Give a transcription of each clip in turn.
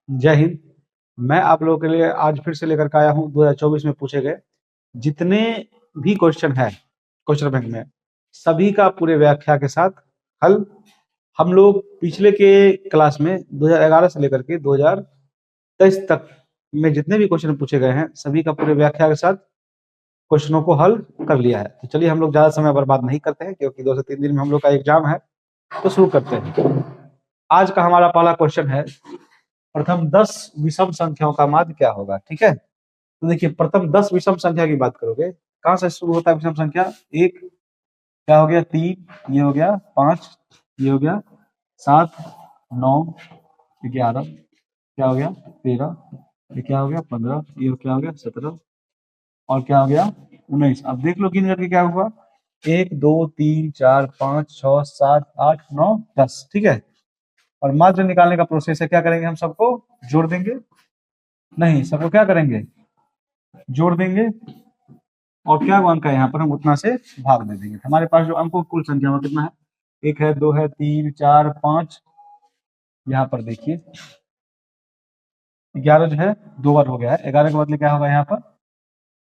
जय हिंद। मैं आप लोगों के लिए आज फिर से लेकर के आया हूँ 2024 में पूछे गए जितने भी क्वेश्चन है क्वेश्चन बैंक में, सभी का पूरे व्याख्या के साथ हल। हम लोग पिछले के क्लास में 2011 से लेकर के 2023 तक में जितने भी क्वेश्चन पूछे गए हैं, सभी का पूरे व्याख्या के साथ क्वेश्चनों को हल कर लिया है। तो चलिए हम लोग ज्यादा समय बर्बाद नहीं करते हैं, क्योंकि 2 से 3 दिन में हम लोग का एग्जाम है। तो शुरू करते हैं। आज का हमारा पहला क्वेश्चन है, प्रथम 10 विषम संख्याओं का माध्य क्या होगा। ठीक है, तो देखिए प्रथम 10 विषम संख्या की बात करोगे, कहाँ से शुरू होता है विषम संख्या। एक क्या हो गया, 3, ये हो गया 5, ये हो गया 7, 9, 11, क्या हो गया 13, ये क्या हो गया 15, ये क्या हो गया 17, और क्या हो गया 19। अब देख लो गिन करके क्या हुआ, 1 2 3 4 5 6 7 8 9 10। ठीक है, और माध्य निकालने का प्रोसेस है, क्या करेंगे हम सबको जोड़ देंगे, नहीं सबको क्या करेंगे जोड़ देंगे, और क्या अंक है यहाँ पर हम उतना से भाग दे देंगे। हमारे पास जो अंकों की कुल संख्या में कितना है, 1 है 2 है 3 4 5, यहाँ पर देखिए 11 जो है 2 बार हो गया है, 11 के बदले क्या होगा यहाँ पर,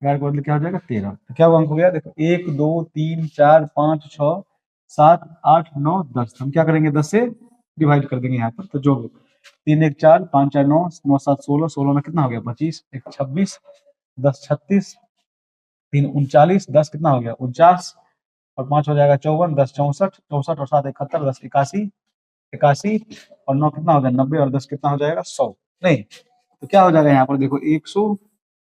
11 के बदले क्या हो जाएगा 13। तो क्या वो अंक हो गया, देखो 1 2 3 4 5 6 7 8 9 10। हम क्या करेंगे 10 से डिवाइड कर देंगे यहाँ पर, तो जोड़ लो 3 1 4 5 4 9 9 7 16, 16 में कितना हो गया 25, 1 26, 10 36, 3 39, 10 कितना हो गया 49, और 5 हो जाएगा 54, 10 64, 64 और 7 71, 10 81, 81, और 9 कितना हो गया 90, और 10 कितना हो जाएगा 100। नहीं तो क्या हो जाएगा यहाँ पर देखो 100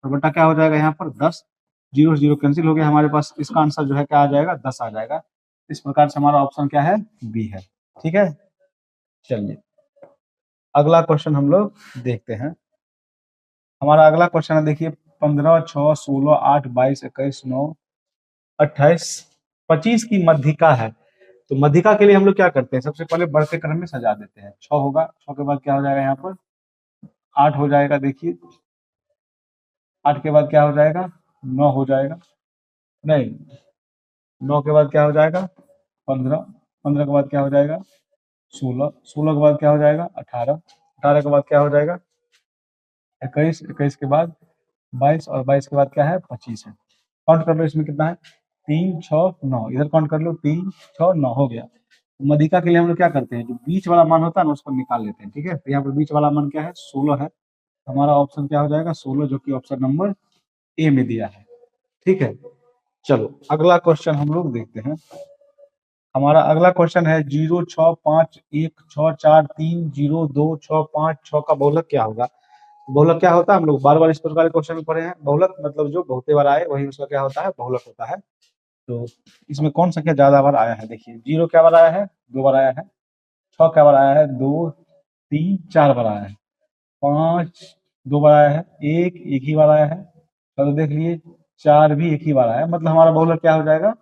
और बटा क्या हो जाएगा यहाँ पर 10, जीरो जीरो कैंसिल हो गया, हमारे पास इसका आंसर जो है क्या आ जाएगा 10 आ जाएगा। इस प्रकार से हमारा ऑप्शन क्या है, बी है। ठीक है, चलिए अगला क्वेश्चन हम लोग देखते हैं। हमारा अगला क्वेश्चन है, देखिए 15 6 16 8 22 21 9 28 25 की मध्यिका है। तो मध्यिका के लिए हम लोग क्या करते हैं, सबसे पहले बढ़ते क्रम में सजा देते हैं। 6 होगा, 6 के बाद क्या हो जाएगा यहाँ पर 8 हो जाएगा, देखिए 8 के बाद क्या हो जाएगा 9 हो जाएगा, नहीं 9 के बाद क्या हो जाएगा 15, 15 के बाद क्या हो जाएगा 16, 16 के बाद क्या हो जाएगा 18, 18 के बाद क्या हो जाएगा 21, 21 के बाद 22, और 22 के बाद क्या है 25 है। काउंट कर लो इसमें कितना है 3 6 9, इधर काउंट कर लो 3 6 9 हो गया। मध्यिका के लिए हम लोग क्या करते हैं, जो बीच वाला मान होता है ना उसको निकाल लेते हैं। ठीक है, तो यहाँ पर बीच वाला मान क्या है 16 है, हमारा ऑप्शन क्या हो जाएगा 16, जो कि ऑप्शन नंबर ए में दिया है। ठीक है, चलो अगला क्वेश्चन हम लोग देखते हैं। हमारा अगला क्वेश्चन है 0 6 5 1 6 4 3 0 2 6 5 6 का बहुलक क्या होगा। बहुलक क्या होता है, हम लोग बार बार इस प्रकार के क्वेश्चन में पढ़े हैं। बहुलक मतलब जो बहुते बार आए वही उसका क्या होता है, बहुलक होता है। तो इसमें कौन संख्या ज्यादा बार आया है, देखिए 0 क्या बार आया है 2 बार आया है, 6 क्या बार आया है 2 3 4 बार आया है, 5 2 बार आया है, 1 एक ही बार आया है, चलो देख लिए 4 भी एक ही बार आया है, मतलब हमारा बहुलक क्या हो जाएगा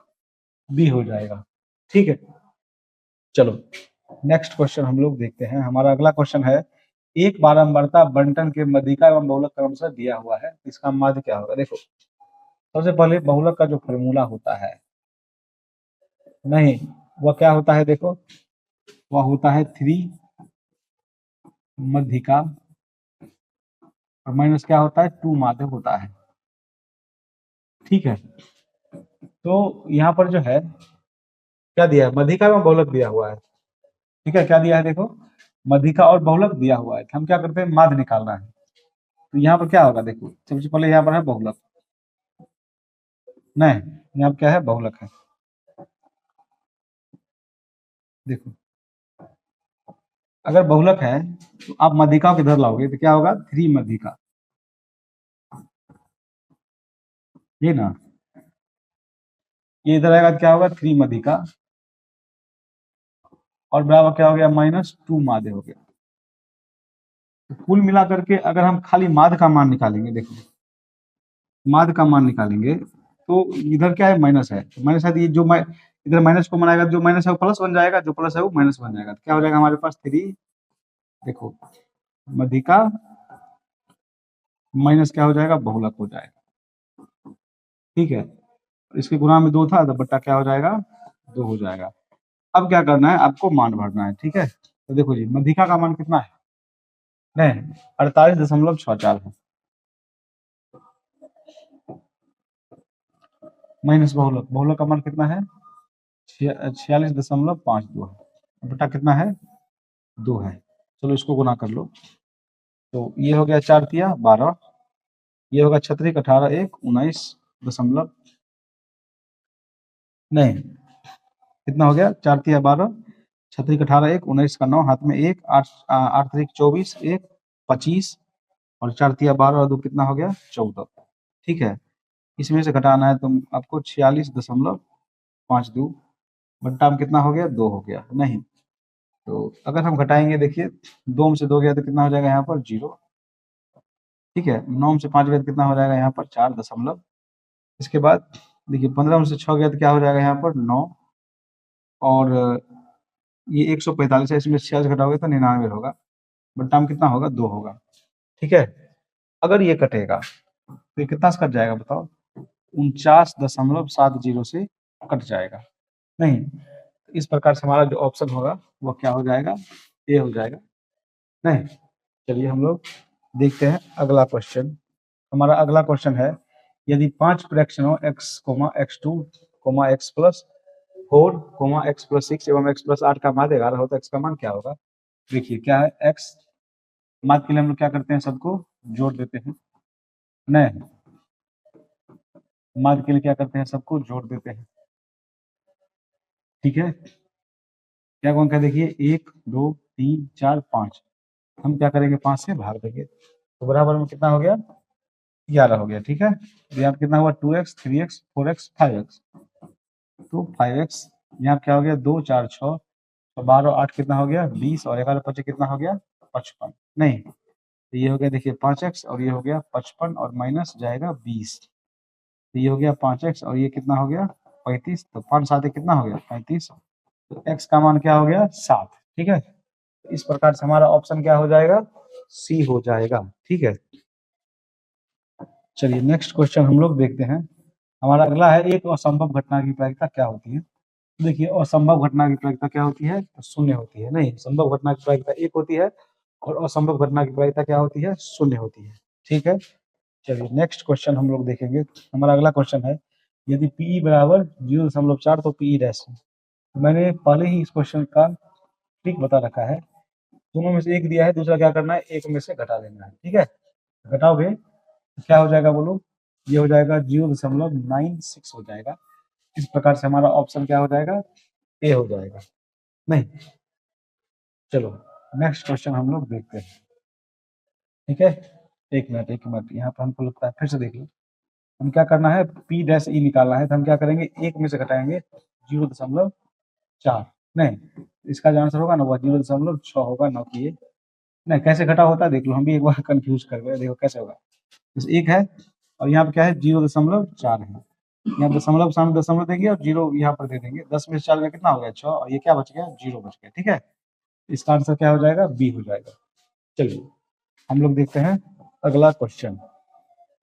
बी हो जाएगा। ठीक है, चलो नेक्स्ट क्वेश्चन हम लोग देखते हैं। हमारा अगला क्वेश्चन है, एक बारंबारता बंटन के मध्यिका एवं बहुलक क्रमशः दिया हुआ है, इसका माध्य क्या होगा। देखो सबसे पहले बहुलक का जो फॉर्मूला होता है, नहीं वह क्या होता है, देखो वह होता है 3 मध्यिका और माइनस क्या होता है 2 माध्य होता है। ठीक है, तो यहाँ पर जो है क्या दिया है, मध्यिका एवं बहुलक दिया हुआ है। ठीक है, क्या दिया है देखो, मध्यिका और बहुलक दिया हुआ है, हम क्या करते हैं माध्य निकालना है। तो यहाँ पर क्या होगा, देखो सबसे पहले यहाँ पर है बहुलक, नहीं यहाँ पर क्या है बहुलक है। देखो अगर बहुलक है तो आप मध्यिका को किधर लाओगे, तो क्या होगा 3 मध्यिका, ये ना, ये इधर आएगा तो क्या होगा 3 मध्यिका, और बराबर क्या हो गया -2 माध्य हो गया। तो कुल मिलाकर के अगर हम खाली माध्य का मान निकालेंगे, देखो माध्य का मान निकालेंगे तो इधर क्या है माइनस है, तो माइनस है तो ये जो इधर माइनस को बनाएगा, जो माइनस है वो प्लस बन जाएगा, जो प्लस है वो माइनस बन जाएगा, तो क्या हो जाएगा हमारे पास 3, देखो मध्यिका माइनस क्या हो जाएगा बहुलक हो जाएगा। ठीक है, इसके गुणा में 2 था तो बट्टा क्या हो जाएगा 2 हो जाएगा। अब क्या करना है, आपको मान भरना है। ठीक है, तो देखो जी मध्यिका का मान कितना है नहीं, 48.64 है, माइनस बहुलक, बहुलक का मान कितना है? 46.52 है, बेटा कितना है? 2 है। चलो इसको गुना कर लो, तो ये हो गया 4 तिया 12, ये होगा 36 18 1 19 दशमलव, नहीं कितना हो गया? 4 तिया 12, 36 18 1 19 का 9, हाथ में 1, 8 8 3 24 1 25, और 4 तिया 12 और 2 कितना हो गया? 14। ठीक है, इसमें से घटाना है तुम आपको 46.52, बट्टा में कितना हो गया? 2 हो गया, नहीं तो अगर हम घटाएंगे, देखिए 2 में से 2 गया तो कितना हो जाएगा यहाँ पर? 0। ठीक है, 9 में से 5 गया तो कितना हो जाएगा यहाँ पर? 4 दशमलव। इसके बाद देखिए 15 में से 6 गया तो क्या हो जाएगा यहाँ पर? 9, और ये 145 है, इसमें 46 घटाओगे तो 99 होगा, बट्टा में कितना होगा? 2 होगा। ठीक है, अगर ये कटेगा तो ये कितना से कट जाएगा बताओ? 49.70 से कट जाएगा, नहीं तो इस प्रकार से हमारा जो ऑप्शन होगा वो क्या हो जाएगा? ए हो जाएगा, नहीं। चलिए हम लोग देखते हैं अगला क्वेश्चन। हमारा अगला क्वेश्चन है, यदि 5 फ्रैक्शनों x, x2, x plus 4, x plus 6 एवं x प्लस 8 का माध्य 11 हो तो x का मान क्या होगा? देखिए क्या है, x माध्य के लिए हम लोग क्या करते हैं? सबको जोड़ देते हैं, नहीं माध्य के लिए क्या करते हैं? सबको जोड़ देते हैं। ठीक है, क्या कौन का? देखिए 1 2 3 4 5, हम क्या करेंगे? 5 से भाग देंगे, तो बराबर में कितना हो गया? 11 हो गया। ठीक है, तो यहाँ पे कितना हुआ? 2x 3x 4x 5x, तो 5x यहाँ पे क्या हो गया? 2 4 6, तो 12 8 कितना हो गया? 20, और 11 5 कितना हो गया? 55, नहीं तो ये हो गया देखिए 5x, और ये हो गया 55, और माइनस जाएगा 20, तो ये हो गया 5x, और ये कितना हो गया? 35, तो 5 7 कितना हो गया? 35, तो x का मान क्या हो गया? 7। ठीक है, इस प्रकार से हमारा ऑप्शन क्या हो जाएगा? सी हो जाएगा। ठीक है, चलिए नेक्स्ट क्वेश्चन हम लोग देखते हैं। हमारा अगला है, एक असंभव घटना की प्रायिकता क्या होती है? देखिए असंभव घटना की प्रायिकता क्या होती है? तो शून्य होती है, नहीं संभव घटना की प्रायिकता 1 होती है, और असंभव घटना की प्रायिकता क्या होती है? शून्य होती है। ठीक है, चलिए नेक्स्ट क्वेश्चन हम लोग देखेंगे। हमारा अगला क्वेश्चन है, यदि पी बराबर 0.4 तो पी डैश है। मैंने पहले ही इस क्वेश्चन का ट्रिक बता रखा है, दोनों में से एक दिया है, दूसरा क्या करना है? एक में से घटा लेना है। ठीक है, घटाओगे तो क्या हो जाएगा बोलो? ये हो जाएगा 0.96 हो जाएगा। इस प्रकार से हमारा ऑप्शन क्या हो जाएगा? ए हो जाएगा, नहीं। चलो नेक्स्ट क्वेश्चन हम लोग देखते हैं। ठीक है, एक मिनट यहाँ पर हमको लगता है फिर से देख लो। हम क्या करना है? पी डैश ई निकालना है, तो हम क्या करेंगे? एक में से घटाएंगे 0.4, नहीं इसका जो आंसर होगा ना वो 0.6 होगा, ना कि ये। नहीं कैसे घटा होता है देख लो, हम भी एक बार कंफ्यूज कर गए, देखो कैसे होगा। बस एक है, और यहाँ पे क्या है? 0.4 है, यहाँ दशमलव सामने दशमलव देंगे और 0 यहाँ पर दे देंगे। 10 में से 4 का कितना हो गया? 6, और ये क्या बच गया? 0 बच गया। ठीक है, इसका आंसर क्या हो जाएगा? बी हो जाएगा। चलिए हम लोग देखते हैं अगला क्वेश्चन।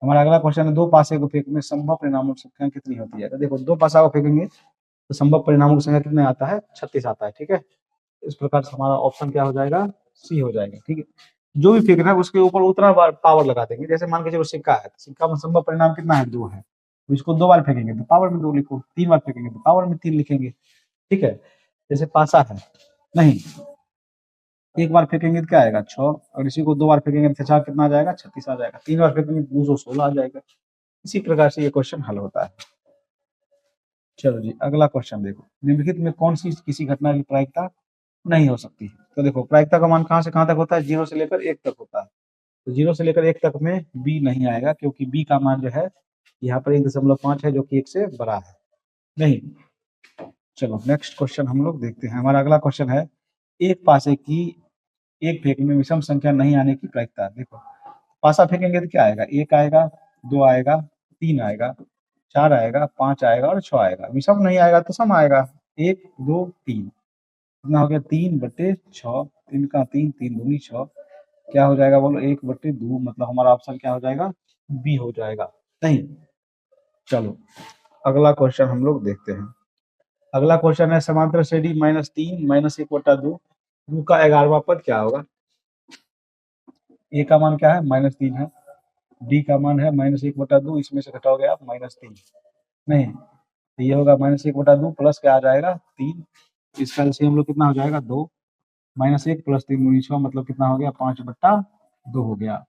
हमारा अगला क्वेश्चन है, दो पासे को फेंकने संभव परिणामों की संख्या कितनी होती है? तो देखो दो पासा को फेंकेंगे तो संभव परिणामों की संख्या कितने आता है? 36 आता है। ठीक है, इस प्रकार से हमारा ऑप्शन क्या हो जाएगा? सी हो जाएगा। ठीक है, जो भी फेंकना है उसके ऊपर उतना बार पावर लगा देंगे। जैसे मान के चलो सिक्का है, तो सिक्का में संभव परिणाम कितना है? 2 है, तो इसको 2 बार फेंकेंगे तो पावर में 2 लिखो, 3 बार फेंकेंगे तो पावर में 3 लिखेंगे। ठीक है, जैसे पासा है, नहीं एक बार फेंकेंगे तो क्या आएगा? 6, और इसी को 2 बार फेंकेंगे तो 4 कितना आ जाएगा? 36 आ जाएगा। 3 बार फेंकेंगे तो 216 आ जाएगा। इसी प्रकार से ये क्वेश्चन हल होता है। चलो जी अगला क्वेश्चन देखो, निम्नलिखित में कौन सी किसी घटना की प्रायिकता नहीं हो सकती? तो देखो प्रायिकता का मान कहाँ से कहाँ तक होता है? 0 से लेकर 1 तक होता है, तो 0 से लेकर 1 तक में बी नहीं आएगा, क्योंकि बी का मान जो है यहाँ पर 1.5 है, जो कि 1 से बड़ा है, नहीं। चलो नेक्स्ट क्वेश्चन हम लोग देखते हैं। हमारा अगला क्वेश्चन है, एक पासे की एक फेंक में विषम संख्या नहीं आने की प्रायिकता। देखो पासा फेंकेंगे तो क्या आएगा? 1 आएगा, 2 आएगा, 3 आएगा, 4 आएगा, 5 आएगा और 6 आएगा। विषम नहीं आएगा तो सम आएगा, 1 2 3, कितना हो गया? 3/6, 3 का 3, 3 दूनी 6, क्या हो जाएगा बोलो? 1/2, मतलब हमारा ऑप्शन क्या हो जाएगा? बी हो जाएगा, नहीं। चलो अगला क्वेश्चन हम लोग देखते हैं। अगला क्वेश्चन है, समांतर श्रेणी -3 -1/2, 2 का 11वां पद क्या होगा? ए का मान क्या है, -3 है, डी का मान है -1/2, इसमें से घटाओगे आप -3, नहीं तो ये होगा -1/2 प्लस क्या आ जाएगा 3, इसका जैसे हम लोग कितना हो जाएगा 2, -1 + 3 × 6 मतलब कितना हो गया 5/2 हो गया।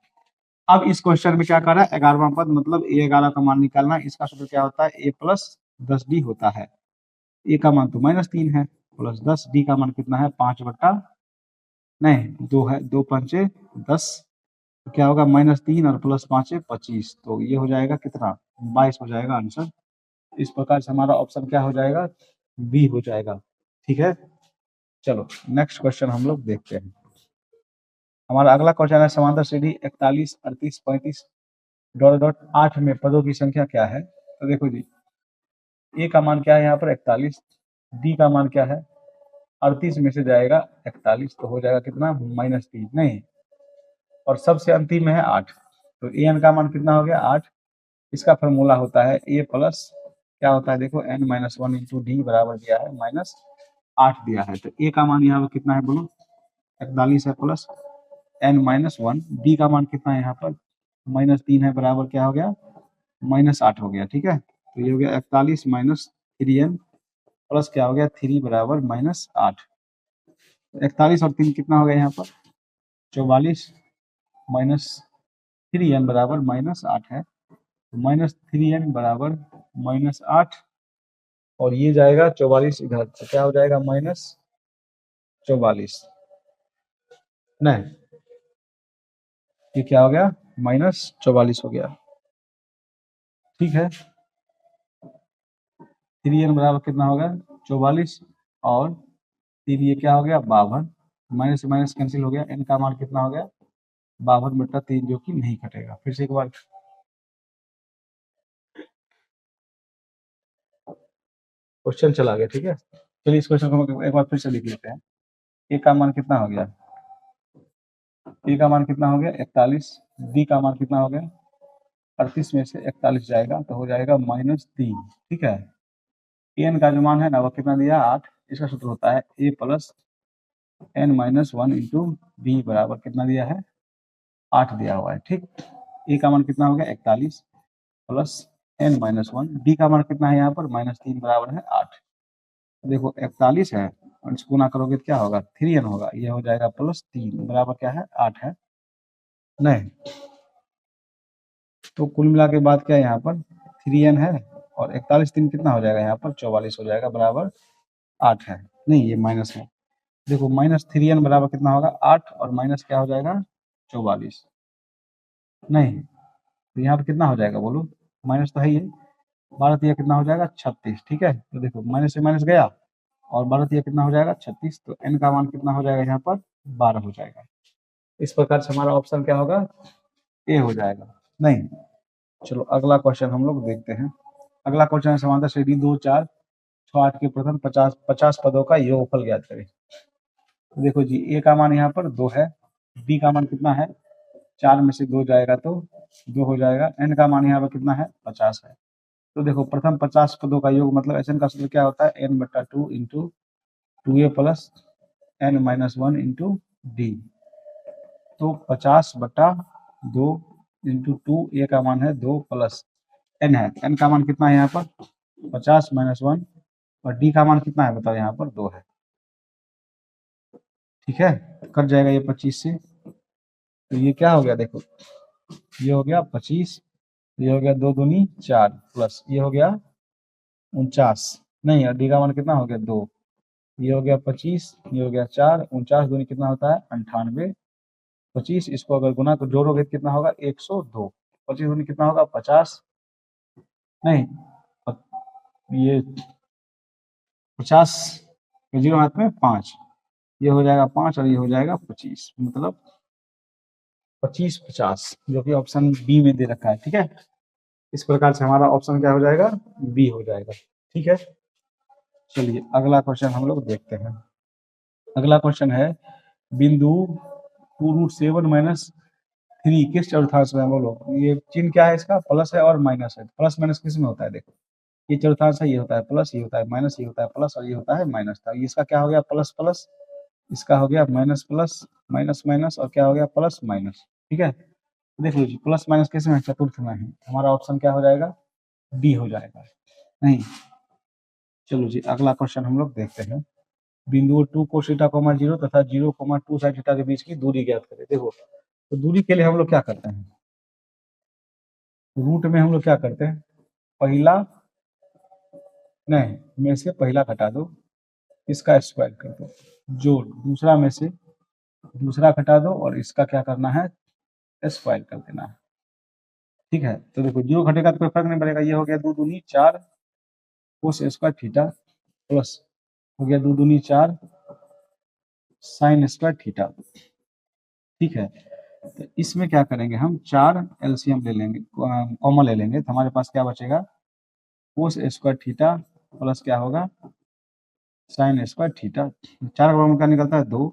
अब इस क्वेश्चन में क्या कर रहा है, 11वां पद मतलब a11 का मान निकालना है, इसका सूत्र क्या होता है a + 10d होता है। a का मान तो -3 है प्लस 10, d का मान कितना है 2 है, 2 पंचे 10, तो क्या होगा -3 और प्लस 5 25, तो ये हो जाएगा कितना 22 हो जाएगा आंसर। इस प्रकार से हमारा ऑप्शन क्या हो जाएगा, बी हो जाएगा। ठीक है, चलो नेक्स्ट क्वेश्चन हम लोग देखते हैं। हमारा अगला क्वेश्चन है समांतर श्रेणी 41, 38, 35 ... 8 में पदों की संख्या क्या है। तो देखो जी, ए का मान क्या है यहाँ पर 41, डी का मान क्या है 38 में से जाएगा 41, तो हो जाएगा कितना -3, नहीं, और सबसे अंतिम में है 8, तो ए एन का मान कितना हो गया 8। इसका फॉर्मूला होता है ए प्लस क्या होता है, देखो n-1 इंटू डी बराबर दिया है -8 दिया है, तो ए का मान यहाँ पर कितना है बोलो 41 है प्लस n-1, डी का मान कितना है यहाँ पर -3 है बराबर क्या हो गया -8 हो गया। ठीक है, तो ये हो गया 41 माइनस 3n प्लस क्या हो गया 3 बराबर -8, 41 और 3 कितना हो गया यहाँ पर 44 माइनस 3n बराबर -8 है, -3n बराबर -8, और ये जाएगा 44 इधर, तो क्या हो जाएगा -44, नहीं ये क्या हो गया -44 हो गया। ठीक है, 3n बराबर कितना होगा 44 और 3 ये क्या हो गया 52, माइनस से माइनस कैंसिल हो गया, n का मान कितना हो गया 52/3 जो कि नहीं कटेगा। फिर से एक बार क्वेश्चन चला गया। ठीक है, चलिए इस क्वेश्चन को एक बार फिर से लिख लेते हैं। ए का मान कितना हो गया, ए का मान कितना हो गया 41, डी का मान कितना हो गया 38 में से 41 जाएगा तो हो जाएगा -3। ठीक है, एन का जो मान है ना वो कितना दिया 8, इसका सूत्र होता है ए प्लस n-1 इंटू बी बराबर कितना दिया है 8 दिया हुआ है। ठीक, ए का मान कितना हो गया 41 प्लस n-1, डी का मान कितना है यहाँ पर -3 बराबर है 8। देखो 41 है और इसको गुना करोगे तो क्या होगा 3n होगा, ये हो जाएगा +3 बराबर क्या है 8 है, नहीं तो कुल मिला के बाद क्या है यहाँ पर 3n है और 41 3 कितना हो जाएगा यहाँ पर 44 हो जाएगा बराबर 8 है, नहीं ये माइनस है। देखो -3n बराबर कितना होगा 8 और माइनस क्या हो जाएगा 44, नहीं तो यहाँ पर कितना हो जाएगा बोलो, माइनस तो है ही है, 12 तिया कितना हो जाएगा 36। ठीक है, तो देखो माइनस से माइनस गया और 12 तिया कितना हो जाएगा 36, तो n का मान कितना हो जाएगा यहाँ पर 12 हो जाएगा। इस प्रकार से हमारा ऑप्शन क्या होगा ए हो जाएगा। नहीं, चलो अगला क्वेश्चन हम लोग देखते हैं। अगला क्वेश्चन है समांतर श्रेणी 2, 4, 6, 8 के प्रथम 50 पदों का योगफल ज्ञात करें। तो देखो जी, ए का मान यहाँ पर 2 है, बी का मान कितना है 4 में से 2 जाएगा तो 2 हो जाएगा, n का मान यहाँ पर कितना है 50 है। तो देखो प्रथम 50 पदों का योग मतलब एन का सूत्र क्या होता है n/2 into 2a plus n-1 into D, तो 50/2 इंटू 2, ए का मान है 2 प्लस n है, n का मान कितना है यहाँ पर 50 - 1 और डी का मान कितना है बताओ यहाँ पर 2 है। ठीक है, कट जाएगा ये 25 से, तो ये क्या हो गया देखो, ये हो गया 25, ये हो गया 2 दूनी 4 प्लस ये हो गया 49, नहीं और डी का मान कितना हो गया 2, ये हो गया 25, ये हो गया 4, 49 दूनी कितना होता है 98, 25 इसको अगर गुना को जोड़ोगे तो कितना होगा 102, 25 दूनी कितना होगा 50, नहीं ये 50 जीरो हाथ में 5, ये हो जाएगा 5 और ये हो जाएगा 25, मतलब 25 50 जो कि ऑप्शन बी में दे रखा है। ठीक है, इस प्रकार से हमारा ऑप्शन क्या हो जाएगा बी हो जाएगा। ठीक है, चलिए अगला क्वेश्चन हम लोग देखते हैं। अगला क्वेश्चन है बिंदु 2√7 - 3 किस चौर्थांश में, बोलो ये चिन्ह क्या है इसका प्लस है और माइनस है, प्लस माइनस किस में होता है देखो, ये चौर्थांश है, ये होता है प्लस, ये होता है माइनस, ये होता है प्लस और ये होता है माइनस, था इसका क्या हो गया प्लस प्लस, इसका हो गया माइनस प्लस माइनस माइनस और क्या हो गया प्लस माइनस। ठीक है, देख लीजिए प्लस माइनस किस में, चतुर्थ में है, हमारा ऑप्शन क्या हो जाएगा, डी हो जाएगा। नहीं, चलो जी अगला क्वेश्चन हम लोग देखते हैं। बिंदु 2 cos थीटा, 0 तथा 0, 2 sin थीटा के बीच की दूरी ज्ञात करें। देखो, तो दूरी के लिए हम लोग क्या करते हैं, रूट में हम लोग क्या करते हैं, पहला नहीं में से पहला घटा दो, इसका स्क्वायर कर दो, जोड़ दूसरा में से दूसरा घटा दो और इसका क्या करना है, स्क्वायर कर देना है। ठीक है, तो देखो जीरो घटेगा तो कोई फर्क नहीं पड़ेगा, ये हो गया 2 दूनी 4 कोस स्क्वायर थीटा प्लस हो गया 2 दूनी 4 साइन स्क्वायर थीटा। ठीक है, तो इसमें क्या करेंगे हम, 4 एलसीएम ले लेंगे, कॉमन ले लेंगे, तो हमारे पास क्या बचेगा, कोस स्क्वायर थीटा प्लस क्या होगा, साइन स्क्वायर थीटा। 4 का मान क्या निकलता है 2,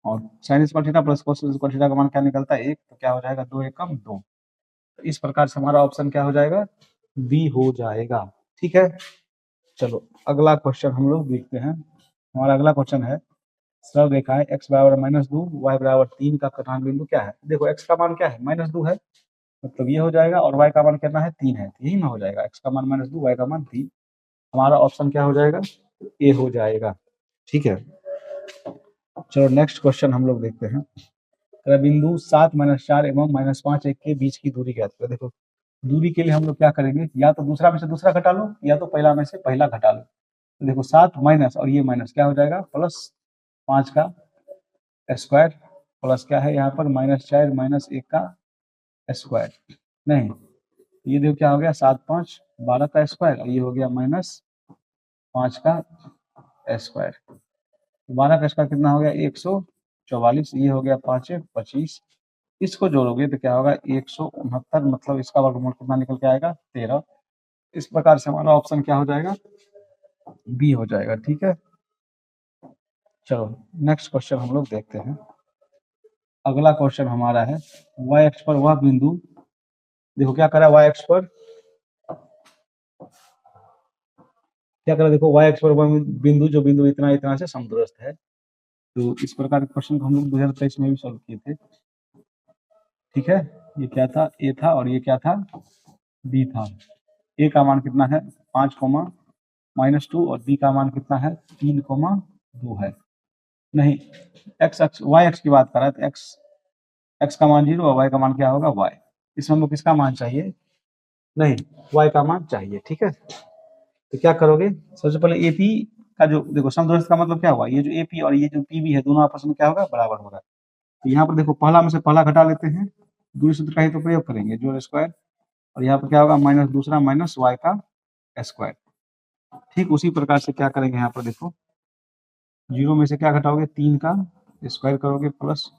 और sine square theta plus cos square theta का मान क्या निकलता है 1, तो क्या हो जाएगा 2 एकम 2। तो इस प्रकार से हमारा ऑप्शन क्या हो जाएगा, बी हो जाएगा। ठीक है, चलो अगला क्वेश्चन हम लोग देखते हैं। हमारा अगला क्वेश्चन है, सरल रेखा है x बराबर -2 y बराबर 3 का कटान बिंदु क्या है। देखो x का मान क्या है, -2 है, मतलब ये हो जाएगा, और y का मान कितना है 3 है, तो यही ना हो जाएगा, x का मान -2 y का मान 3, हमारा ऑप्शन क्या हो जाएगा, ए हो जाएगा। ठीक है, चलो नेक्स्ट क्वेश्चन हम लोग देखते हैं। बिंदु 7 -4 एवं -5 1 के बीच की दूरी ज्ञात करें। देखो दूरी के लिए हम लोग क्या करेंगे, या तो दूसरा में से दूसरा घटा लो, या तो पहला में से पहला घटा लो। तो देखो 7 माइनस और ये माइनस क्या हो जाएगा, प्लस 5 का स्क्वायर प्लस क्या है यहाँ पर -4 -1 का स्क्वायर। नहीं, ये देखो क्या हो गया, 7 5 12 का स्क्वायर, और ये हो गया -5 का स्क्वायर। 12 का स्क्वायर कितना हो गया 144, ये हो गया 5 25, इसको जोड़ोगे तो क्या होगा 169, मतलब इसका वर्गमूल कितना निकल के आएगा 13। इस प्रकार से हमारा ऑप्शन क्या हो जाएगा, बी हो जाएगा। ठीक है, चलो नेक्स्ट क्वेश्चन हम लोग देखते हैं। अगला क्वेश्चन हमारा है, y अक्ष पर वह बिंदु, देखो क्या करा y अक्ष पर, क्या करा, देखो y अक्ष पर वह बिंदु जो बिंदु इतना इतना से समदूरस्थ है। तो इस प्रकार के क्वेश्चन को हम लोग 2023 में भी सॉल्व किए थे। ठीक है, ये क्या था, ए था, और ये क्या था, बी था। ए का मान कितना है 5 -2, और बी का मान कितना है 3 2 है। नहीं, एक्स अक्ष वाई अक्ष की बात कर रहा है, तो एक्स का मान 0 और वाई का मान क्या होगा वाई। इसमें हमको किसका मान चाहिए, नहीं वाई का मान चाहिए। ठीक है, तो क्या करोगे, सबसे पहले एपी का जो, देखो समदूरस्थ का मतलब क्या हुआ, ये जो एपी और ये जो पीबी है दोनों आपस में क्या होगा, बराबर होगा। तो यहाँ पर देखो पहला में से पहला घटा लेते हैं, दूसरे सूत्र का ही तो प्रयोग करेंगे, जोड़ स्क्वायर, और यहाँ पर क्या होगा माइनस दूसरा माइनस वाई का स्क्वायर। ठीक उसी प्रकार से क्या करेंगे, यहाँ पर देखो 0 में से क्या घटाओगे 3 का स्क्वायर करोगे, प्लस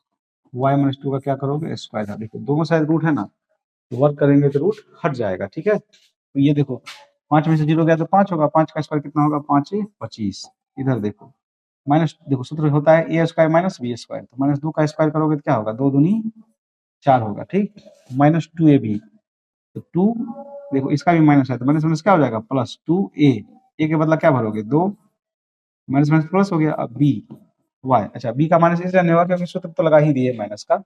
y -2 का क्या करोगे स्क्वायर। देखो दोनों साइड रूट है ना, तो वर्क करेंगे तो रूट हट जाएगा। ठीक है, तो ये देखो 5 में से 0 गया तो 5 होगा, 5 का स्क्वायर कितना होगा 5 25। इधर देखो माइनस, देखो सूत्र होता है ए स्क्वायर माइनस बी स्क्वायर, तो -2 का स्क्वायर करोगे तो क्या होगा 2 दूनी 4 होगा। ठीक, -2ab, तो 2 देखो इसका भी माइनस है, तो माइनस माइनस क्या हो जाएगा +2a, ए के बदला क्या भरोगे 2, माइनस माइनस प्लस हो गया। अब बी वाई, अच्छा बी का माइनस इसलिए नहीं होगा क्योंकि सूत्र तो लगा ही दिए माइनस का।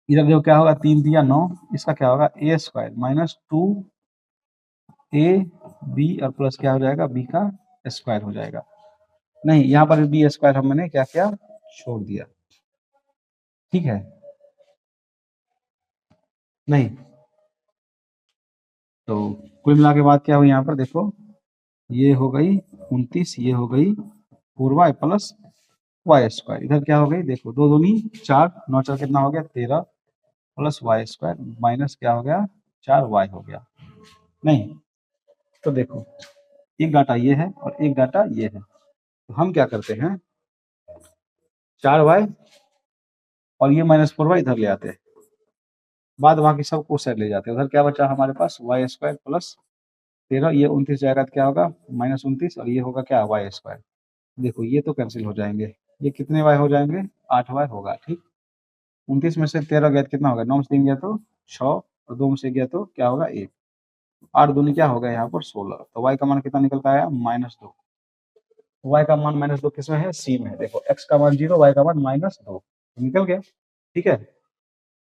इधर देखो क्या होगा 3 दिया 9, इसका क्या होगा ए स्क्वायर -2 ए बी और प्लस क्या हो जाएगा बी का स्क्वायर हो जाएगा। नहीं, यहाँ पर बी स्क्वायर हमने क्या किया छोड़ दिया। ठीक है, नहीं तो कुल मिला के बात क्या हुई यहाँ पर देखो, ये हो गई 29, ये हो गई 4y प्लस वाई स्क्वायर, इधर क्या हो गई देखो 2 दूनी 4, 9 4 कितना हो गया 13, प्लस वाई स्क्वायर माइनस क्या हो गया 4y हो गया। नहीं, तो देखो एक डाटा ये है और एक डाटा ये है, तो हम क्या करते हैं 4y और ये -4y इधर ले आते हैं, बाद बाकी सब को साइड ले जाते हैं। उधर क्या बचा हमारे पास वाई स्क्वायर प्लस 13, ये 29 जाएगा तो क्या होगा -29, और ये होगा क्या वाई स्क्वायर। देखो ये तो कैंसिल हो जाएंगे, ये कितने वाई हो जाएंगे 8y होगा। ठीक, 29 में से 13 गया तो कितना होगा 9 से 3 गया तो 6, और 2 में से गया तो क्या होगा 1, 8 दूनी क्या होगा यहाँ पर 16, तो y का मान कितना निकल के आया -2। y का मान -2 किसमें है सी में है, देखो x का मान 0 y का मान -2 निकल गया। ठीक है,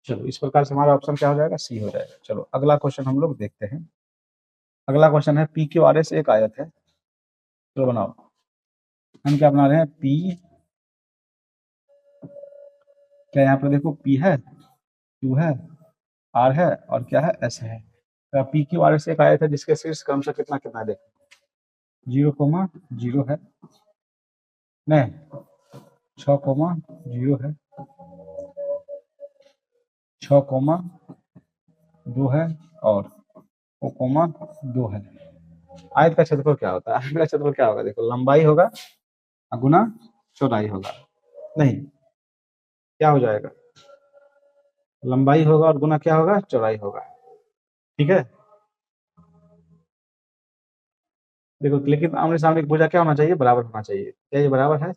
चलो इस प्रकार से हमारा ऑप्शन क्या हो जाएगा, सी हो जाएगा। चलो अगला क्वेश्चन हम लोग देखते हैं। अगला क्वेश्चन है पी क्यू आर एस एक आयत है, चलो बनाओ। हम क्या बना रहे हैं, पी, क्या यहाँ पर देखो पी है, क्यू है, आर है और क्या है, एस है। तो पी क्यू आर एस एक आयत है जिसके शीर्ष क्रम से कितना कितना है, देखो 0,0 है, नहीं 6,0 है, 6,2 है और 2 है। आयत का क्षेत्रफल क्या होता है, आयत का क्षेत्रफल क्या होगा, देखो लंबाई होगा गुना चौड़ाई होगा, नहीं क्या हो जाएगा, लंबाई होगा और गुना क्या होगा, चौड़ाई होगा। ठीक है, देखो लेकिन आमने सामने की भुजा क्या होना चाहिए, बराबर होना चाहिए। क्या ये बराबर है,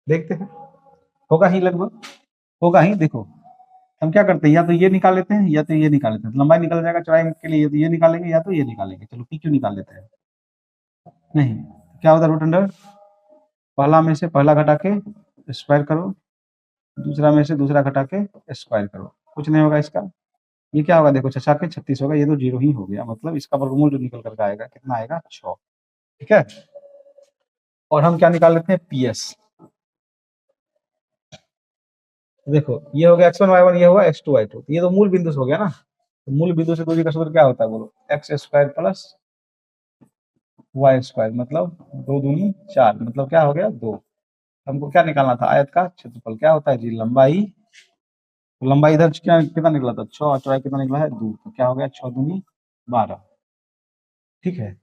देखते हैं, होगा ही लगभग, होगा ही। देखो हम क्या करते हैं, या तो ये निकाल लेते हैं या तो ये निकाल लेते हैं, तो लंबाई निकल जाएगा, चौड़ाई के लिए तो ये निकालेंगे या तो ये निकालेंगे। चलो पी क्यू निकाल लेते हैं, नहीं क्या होता है, रूट अंडर पहला में से पहला घटा के स्क्वायर करो, दूसरा में से दूसरा घटा के स्क्वायर करो, कुछ नहीं होगा इसका। ये क्या होगा, देखो 6 के 36 होगा, ये तो जीरो ही हो गया, मतलब इसका वर्गमूल जो निकल करके आएगा कितना आएगा, 6। ठीक है, और हम क्या निकाल लेते हैं, पी एस। देखो ये हो गया x1 y1, ये हुआ x2 y2, ये तो मूल बिंदु से हो गया ना। तो मूल बिंदु से दूरी का सूत्र क्या होता है, बोलो, x square plus y square, मतलब 2 दूनी 4, मतलब क्या हो गया, 2। हमको क्या निकालना था, आयत का क्षेत्रफल क्या होता है जी, लंबाई। तो लंबाई इधर क्या कितना निकला था, 6, और चौड़ाई कितना निकला है, 2, तो क्या हो गया, 6 दूनी 12। ठीक है,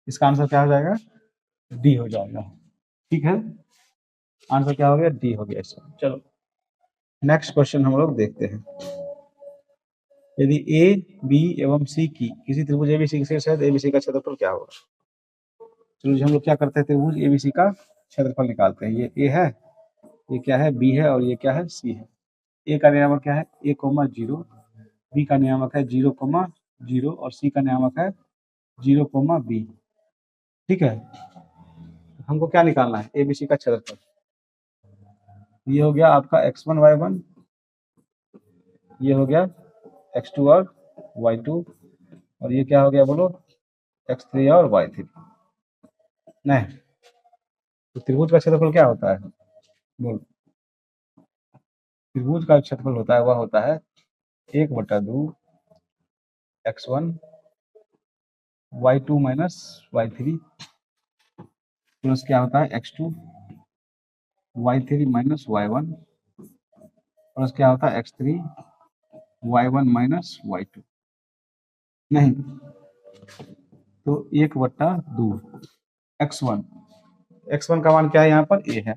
इसका आंसर क्या हो जाएगा, डी हो जाएगा। ठीक है, आंसर क्या हो गया, डी हो गया इसका। चलो नेक्स्ट क्वेश्चन हम लोग देखते हैं। यदि ए बी एवं सी की किसी त्रिभुज एबीसी की शीर्ष है तो एबीसी का क्षेत्रफल क्या होगा। चलो जी हम लोग क्या करते हैं, त्रिभुज एबीसी का क्षेत्रफल निकालते हैं। ये ए है, ये क्या है, बी है और ये क्या है, सी है। ए का नियामक क्या है, ए कोमा 0, बी का नियामक है 0,0 और सी का नियामक है 0,b। ठीक है, हमको क्या निकालना है, एबीसी का क्षेत्रफल। ये हो गया आपका x1 y1, ये हो गया x2 और y2, और ये क्या हो गया बोलो, x3 और y3। नहीं, तो त्रिभुज का क्षेत्रफल क्या होता है, बोलो। त्रिभुज का क्षेत्रफल होता है, वह होता है 1/2 x1 y2 minus y3 plus क्या होता है x2 y3 minus y1 plus क्या होता है x3 y1 माइनस y2। नहीं, तो 1/2 x1, x1 का मान क्या है, यहाँ पर a है,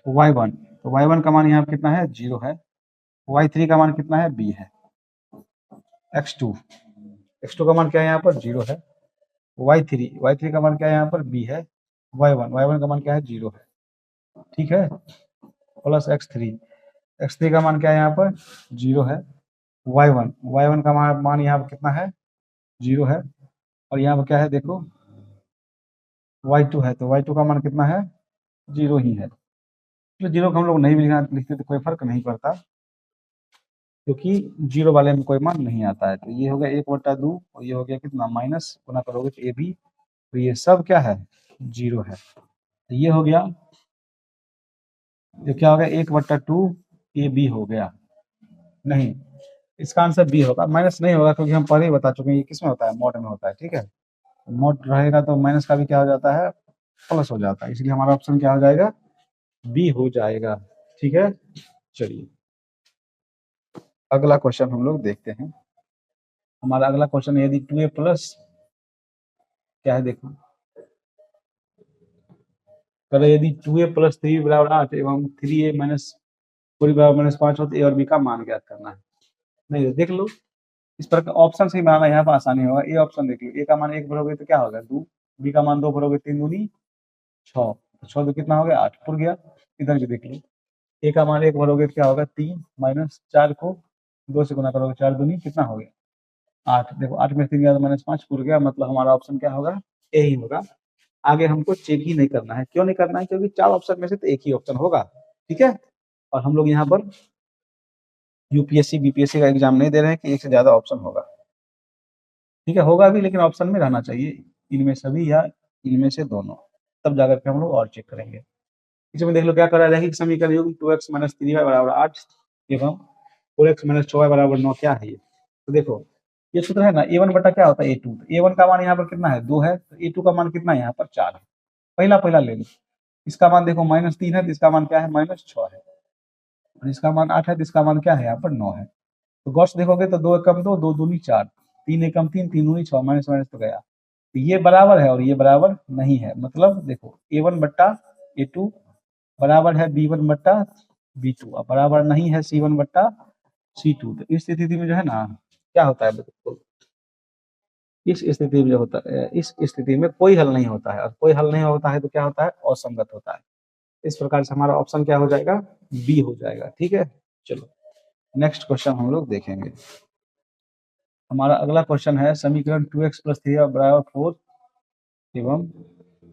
y1, तो y1 का मान यहाँ पर कितना है, 0 है, y3 का मान कितना है, b है, x2, x2 का मान क्या है, यहाँ पर 0 है, y3 का मान क्या है, यहाँ पर b है, y1 का मान क्या है, 0 है। ठीक है, प्लस x3 का मान क्या है, यहाँ पर 0 है, y1 का मान यहाँ पर कितना है, 0 है, और यहाँ पर क्या है, देखो y2 है, तो y2 का मान कितना है, 0 ही है। तो 0 को हम लोग नहीं भी लिखते तो कोई फर्क नहीं पड़ता, क्योंकि 0 वाले में कोई मान नहीं आता है। तो ये हो गया 1/2 और ये हो गया कितना, माइनस, गुना करोगे तो ए बी, तो ये सब क्या है, 0 है। तो ये हो गया, ये क्या हो गया, 1/2 ए बी हो गया। नहीं, इसका आंसर बी होगा, माइनस नहीं होगा, क्योंकि हम पहले ही बता चुके हैं ये किस में होता है, मॉड में होता है। ठीक है, मॉड रहेगा तो माइनस का भी क्या हो जाता है, प्लस हो जाता है, इसलिए हमारा ऑप्शन क्या हो जाएगा, बी हो जाएगा। ठीक है, चलिए अगला क्वेश्चन हम लोग देखते हैं। हमारा अगला क्वेश्चन है, यदि 2a प्लस क्या है, देखो कह यदि 2a प्लस 3 बराबर 8 एवं 3a माइनस 4 बराबर -5 हो तो ए और बी का मान ज्ञात करना है। नहीं देख लो, इस पर ऑप्शन से ही बनाना, यहाँ पर आसानी होगा। ए ऑप्शन देख लो, ए का मान 1 भरोगे तो क्या होगा, 2, बी का मान 2 भरोगे 3 दूनी 6, 6 तो कितना हो गया, 8 पुर गया। इधर भी देख लो, ए का मान 1 भरोगे तो क्या होगा, 3 माइनस 4 को 2 से गुना करोगे, 4 दूनी कितना हो गया, 8। देखो 8 में 3 गया तो -5 पुर गया, मतलब हमारा ऑप्शन क्या होगा, ए ही होगा। आगे हमको चेक ही नहीं करना है। क्यों नहीं करना है? क्योंकि 4 ऑप्शन में से तो एक ही ऑप्शन होगा, ठीक है। और हम लोग यहाँ पर यूपीएससी बीपीएससी का एग्जाम नहीं दे रहे हैं कि एक से ज्यादा ऑप्शन होगा, ठीक है। होगा भी, लेकिन ऑप्शन में रहना चाहिए इनमें सभी या इनमें से दोनों, तब जाकर के हम लोग और चेक करेंगे। इसमें देख लो क्या कर रहा है, रैखिक समीकरण युग्म 2x - 3y बराबर 8 एवं 4x - 6y बराबर 9 क्या है ये? तो देखो ये सूत्र है ना, a1 बटा क्या होता है a2। तो a1 का मान यहाँ पर कितना है 2 है, तो a2 का मान कितना है यहाँ पर 4 है। पहला पहला ले लो, इसका मान देखो -3 है तो इसका मान क्या है -6 है, और इसका मान 8 है तो इसका मान क्या है यहाँ पर 9 है। तो गौर से देखोगे तो 2 एकम 2, 2 दूनी 4, 3 एकम 3, 3 दूनी 6, माइनस माइनस तो गया। तो ये बराबर है और ये बराबर नहीं है, मतलब देखो a1 बट्टा a2 बराबर है b1 बट्टा b2 और बराबर नहीं है c1 बट्टा c2। तो इस स्थिति में जो है ना क्या होता है बिल्कुल, इस स्थिति में जो होता है, इस स्थिति में कोई हल नहीं होता है, और कोई हल नहीं होता है तो क्या होता है, असंगत होता है। इस प्रकार से हमारा ऑप्शन क्या हो जाएगा, बी हो जाएगा, ठीक है। चलो नेक्स्ट क्वेश्चन हम लोग देखेंगे। हमारा अगला क्वेश्चन है समीकरण 2x + 3y बराबर 4 एवं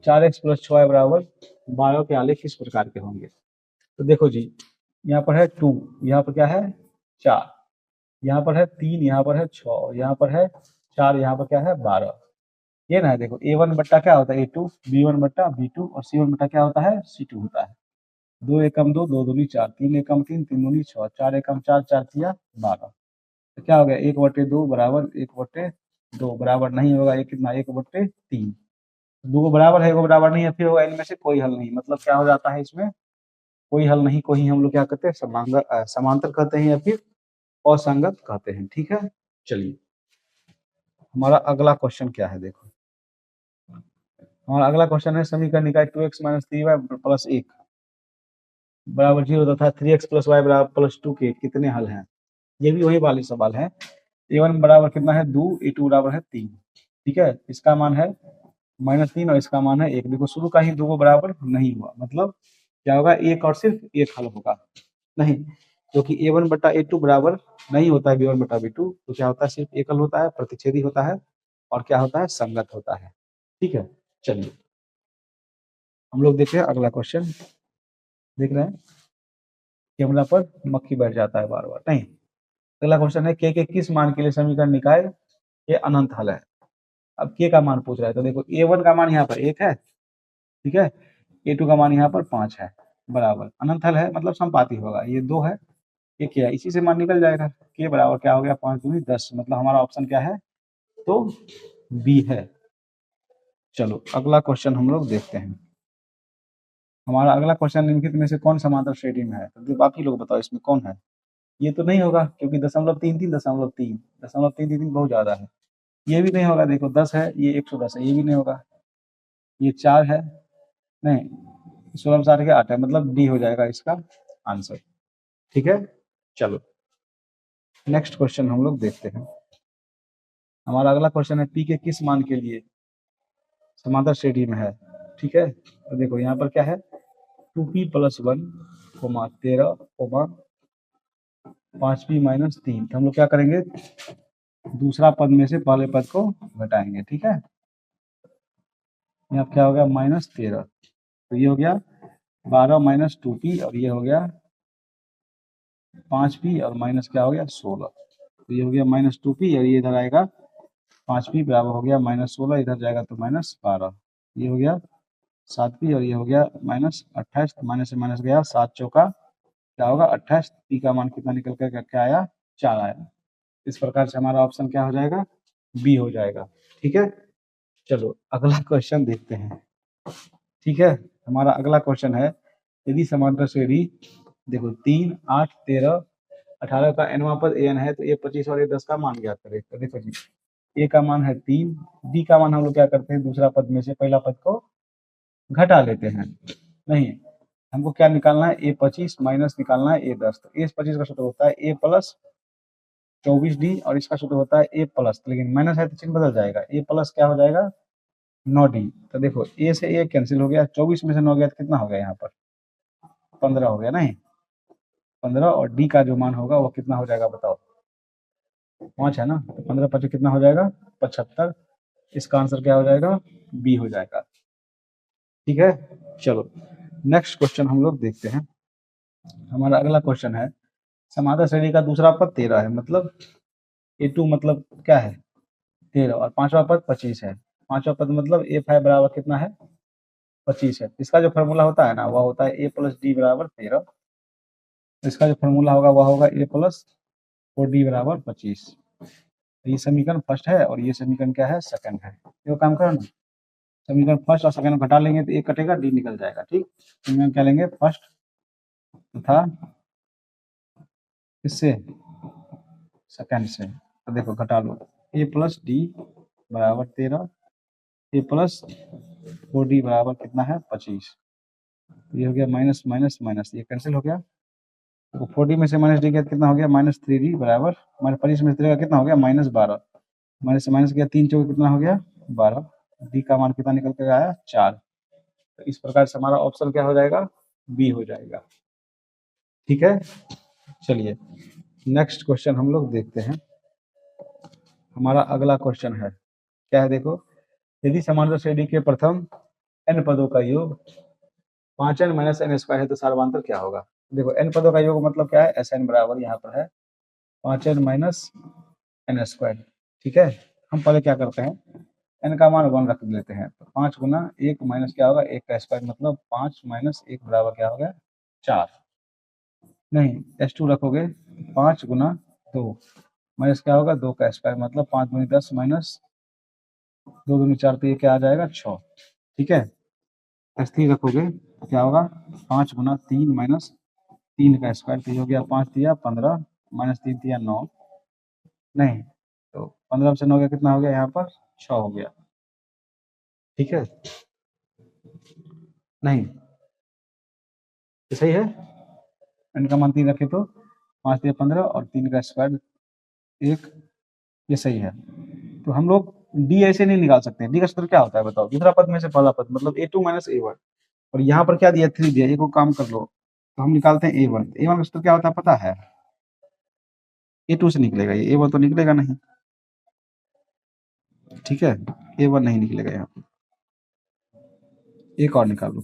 4x + 6y बराबर 12 के आलेख किस प्रकार के होंगे? तो देखो जी, यहाँ पर है 2, यहाँ पर क्या है 4, यहाँ पर है 3, यहाँ पर है 6 और यहाँ पर है 4, यहाँ पर क्या है 12। ये ना है, देखो a1 बट्टा क्या होता है a2, b1 बट्टा b2 और c1 बट्टा क्या होता है c2 होता है। 2 एकम 2, 2 दूनी 4, 3 एकम 3, 3 दूनी 6, 4 एकम 4, 4 तिया 12। तो क्या हो गया 1/2 बराबर 1/2 बराबर नहीं होगा, ये कितना 1/3। दो को बराबर है, एक को बराबर नहीं है, फिर होगा इनमें से कोई हल नहीं, मतलब क्या हो जाता है इसमें कोई हल नहीं को ही हम लोग क्या कहते हैं समांतर कहते हैं या फिर असंगत कहते हैं, ठीक है। चलिए हमारा अगला क्वेश्चन क्या है, देखो हमारा अगला क्वेश्चन है समीकरण निकाय 2x - 3y + 1 बराबर 0 तथा 3x + y बराबर +2 के कितने हल हैं? ये भी वही वाली सवाल है। a1 बराबर कितना है 2, a2 बराबर है 3, ठीक है। इसका मान है -3 और इसका मान है 1। देखो शुरू का ही दो को बराबर नहीं हुआ, मतलब क्या होगा एक और सिर्फ एक हल होगा नहीं, क्योंकि a1 बटा a2 बराबर नहीं होता है b1 बटा b2, तो क्या होता है सिर्फ एक हल होता है, प्रतिच्छेदी होता है और क्या होता है संगत होता है, ठीक है। चलिए हम लोग देख रहे हैं अगला क्वेश्चन, देख रहे हैं कैमरा पर मक्खी बैठ जाता है बार बार नहीं। अगला क्वेश्चन है के किस मान के लिए समीकरण निकाय ये अनंत हल है। अब के का मान पूछ रहा है, तो देखो a1 का मान यहाँ पर 1 है, ठीक है। a2 का मान यहाँ पर 5 है, बराबर अनंत हल है मतलब संपाती होगा, ये 2 है ये क्या है, इसी से मान निकल जाएगा। के बराबर क्या हो गया 5 दूनी 10, मतलब हमारा ऑप्शन क्या है तो बी है। चलो अगला क्वेश्चन हम लोग देखते हैं। हमारा अगला क्वेश्चन निम्नलिखित में से कौन समांतर श्रेणी में है, तो बाकी लोग बताओ इसमें कौन है। ये तो नहीं होगा क्योंकि 0.33 0.3 0.333 बहुत ज्यादा है। ये भी नहीं होगा, देखो 10 है ये 110 है, ये भी नहीं होगा। ये 4 है नहीं, 16 साठ के 8 है, मतलब डी हो जाएगा इसका आंसर, ठीक है। चलो नेक्स्ट क्वेश्चन हम लोग देखते हैं। हमारा अगला क्वेश्चन है पी के किस मान के लिए समांतर श्रेणी में है, ठीक है। तो देखो यहाँ पर क्या है 2p + 1, 13, 5p - 3। तो हम लोग क्या करेंगे दूसरा पद में से पहले पद को घटाएंगे, ठीक है। यहाँ क्या हो गया -13, तो ये हो गया 12 - 2p और ये हो गया 5p और माइनस क्या हो गया 16, तो ये हो गया -2p और ये इधर आएगा 5p बराबर हो गया -16, इधर जाएगा तो -12, ये हो गया 7p और ये हो गया -28, तो माइनस से माइनस गया 7 चौका क्या होगा 28, p का मान कितना निकल कर क्या आया 4 आया। इस प्रकार से हमारा ऑप्शन क्या हो जाएगा बी हो जाएगा, ठीक है। चलो अगला क्वेश्चन देखते हैं, ठीक है। हमारा अगला क्वेश्चन है यदि समांतर श्रेणी देखो 3, 8, 13, 18 का nवां पद an है तो a 25 और a 10 का मान ज्ञात करें। तो देखो जी a का मान है 3, b का मान हम लोग क्या करते हैं दूसरा पद में से पहला पद को घटा लेते हैं, नहीं हमको क्या निकालना है a 25 माइनस निकालना है a 10। तो a 25 का सूत्र होता है a + 24d और इसका सूत्र होता है a प्लस, लेकिन माइनस है तो चिन्ह बदल जाएगा, a प्लस क्या हो जाएगा 9d। तो देखो a से a कैंसिल हो गया, 24 में से 9 गया तो कितना हो गया यहाँ पर 15 हो गया नहीं, 15 और d का जो मान होगा वो कितना हो जाएगा बताओ 5 है ना, तो 15 × 5 कितना हो जाएगा 75। इसका आंसर क्या हो जाएगा बी हो जाएगा। ठीक है, चलो नेक्स्ट क्वेश्चन हम लोग देखते हैं। हमारा अगला क्वेश्चन है, समांतर श्रेणी का दूसरा पद 13 है, मतलब A2 मतलब क्या है 13, और पांचवा पद 25 है। पांचवा पद मतलब A5 बराबर कितना है 25 है। इसका जो फॉर्मूला होता है ना वह होता है A प्लस डी बराबर 13। इसका जो फॉर्मूला होगा वह होगा A प्लस 4D बराबर 25। ये समीकरण फर्स्ट है और ये समीकरण क्या है सेकंड है। ये काम करो ना, समीकरण फर्स्ट और सेकंड घटा लेंगे तो एक कटेगा डी निकल जाएगा। ठीक, समीकरण क्या लेंगे फर्स्ट तथा किससे सेकंड से, तो देखो घटा लो A प्लस डी बराबर 13, A प्लस 4D बराबर कितना है 25। ये हो गया माइनस माइनस माइनस, ये कैंसिल हो गया। तो 4D में से माइनस डी किया कितना हो गया -3D बराबर माइनस 25 में से कितना हो गया -12। माइनस से माइनस किया 3 चौके कितना हो गया 12। डी का मान कितना निकल कर आया 4। तो इस प्रकार से हमारा ऑप्शन क्या हो जाएगा बी हो जाएगा। ठीक है, चलिए नेक्स्ट क्वेश्चन हम लोग देखते हैं। हमारा अगला क्वेश्चन है क्या है, देखो यदि समांतर श्रेणी के प्रथम n पदों का योग 5n माइनस n स्क्वायर है तो सार्वधातुक क्या होगा। देखो n पदों का योग मतलब क्या है Sn बराबर यहाँ पर है 5n माइनस n स्क्वायर। ठीक है, हम पहले क्या करते हैं n का मान 1 रख लेते हैं, तो 5 गुना 1 माइनस क्या होगा 1 का स्क्वायर, मतलब 5 माइनस 1 बराबर क्या हो गया 4। नहीं S2 रखोगे 5 गुना 2 माइनस क्या होगा 2 का स्क्वायर, मतलब 5 दूनी 10 माइनस 2 दूनी 4, तो ये क्या आ जाएगा 6। ठीक है, S3 रखोगे तो क्या होगा 5 गुना 3 माइनस 3 का स्क्वायर, तो ये हो गया 5 दिया 15 माइनस 3 दिया 9। नहीं, तो 15 से 9 गया कितना हो गया यहाँ पर 6 हो गया। ठीक है, नहीं ये सही है, n का मान 3 रखे तो 5 दिया 15 और 3 का स्क्वायर 1, ये सही है। तो हम लोग डी ऐसे नहीं निकाल सकते। डी का सूत्र क्या होता है बताओ, दूसरा पद में से पहला पद मतलब A2 माइनस A1, और यहाँ पर क्या दिया 3 दिया, एक को काम कर लो तो हम निकालते हैं A1। A1 का सूत्र क्या होता है पता है, A2 से निकलेगा, ये A1 तो निकलेगा नहीं। ठीक है, A1 नहीं निकलेगा यहाँ पर, एक और निकाल लो,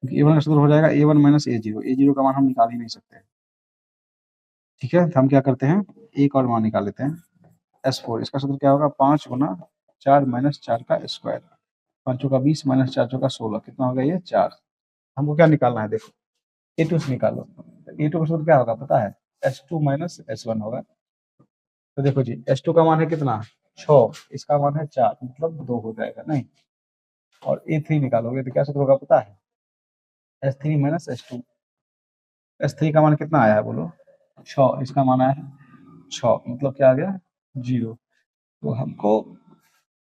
A1 का सूत्र हो जाएगा A1 माइनस A0। A0 का मान हम निकाल ही नहीं सकते। ठीक है, तो हम क्या करते हैं एक और मान निकाल लेते हैं S4। इसका सूत्र क्या होगा 5 गुना 4 माइनस 4 का स्क्वायर, 5 का 20 माइनस 4 का 16, कितना होगा ये 4। हमको क्या निकालना है देखो A2 से निकालो। A2 का सूत्र क्या होगा पता है S2 माइनस S1 होगा। तो देखो जी S2 का मान है कितना 6, इसका मान है 4, मतलब 2 हो जाएगा नहीं। और A3 निकालोगे तो क्या सूत्र होगा पता है S3 माइनस S2। S3 का मान कितना आया है बोलो 6, इसका मान आया है 6, मतलब क्या आ गया 0। तो हमको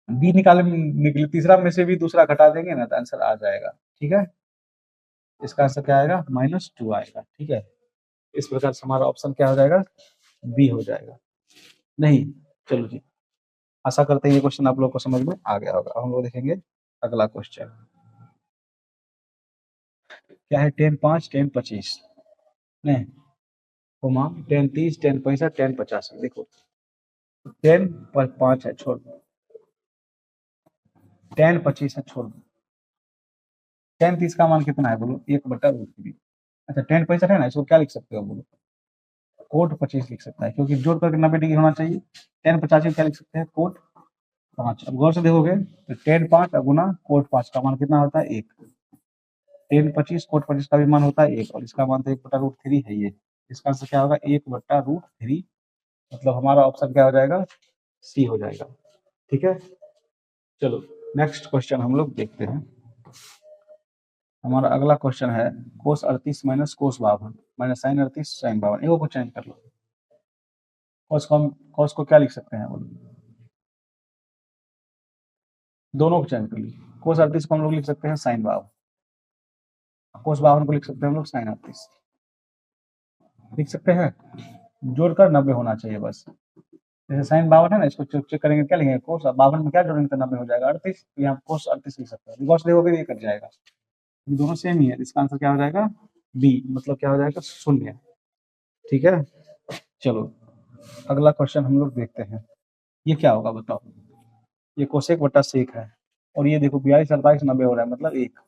बी निकले, तीसरा में से भी दूसरा घटा देंगे ना तो आंसर आ जाएगा। ठीक है, इसका आंसर क्या आएगा -2 आएगा। ठीक है, इस प्रकार से हमारा ऑप्शन क्या हो जाएगा बी हो जाएगा। नहीं, चलो जी, आशा करते हैं ये क्वेश्चन आप लोग को समझ में आ गया होगा। अब हम लोग देखेंगे अगला क्वेश्चन क्या है 10 5 10 25 नहीं कोमा 10 30 10 पैंसठ 10 50। देखो 10 पर 5 है छोड़ दो, 10 25 है छोड़ दो, 10 30 का मान कितना है बोलो 1/√3। अच्छा 10 पैंसठ है ना, इसको क्या लिख सकते हो बोलो कोट 25 लिख सकता है, क्योंकि जोड़ करके 90 डिग्री होना चाहिए। 10 50 क्या लिख सकते हैं कोट 5। अब गौर से देखोगे तो 10 5 गुना कोट 5 का मान कितना होता है 1। 10 25 कोट 25 का भी मान होता है 1, और इसका मान तो 1/√3 है ये। इसका आंसर क्या होगा 1/√3, मतलब हमारा ऑप्शन क्या हो जाएगा सी हो जाएगा। ठीक है, चलो नेक्स्ट क्वेश्चन हम लोग देखते हैं। हमारा अगला क्वेश्चन है cos 38 minus cos 52 minus sine 38 sine 52। एगो को चेंज कर लो, कॉस को क्या लिख सकते हैं बोलो, दोनों को चेंज कर लीजिए। कोस 38 को हम लोग लिख सकते हैं साइन 52, कोस 52 को लिख सकते हैं हम लोग साइन 38। लिख सकते हैं, जोड़कर 90 होना चाहिए बस। जैसे साइन 52 है ना, इसको चेक करेंगे क्या लिखेंगे कोस 52 में क्या जोड़ेंगे तो 90 हो जाएगा 38, तो यहाँ कोस 38 लिख सकते हैं। बिकॉस देखोगे ये कट जाएगा, ये दोनों सेम ही है, इसका आंसर क्या हो जाएगा बी, मतलब क्या हो जाएगा 0। ठीक है, चलो अगला क्वेश्चन हम लोग देखते हैं। ये क्या होगा बताओ, ये कोसेक बटा सेक है, और ये देखो 42, 48, 90 हो रहा है, मतलब 1।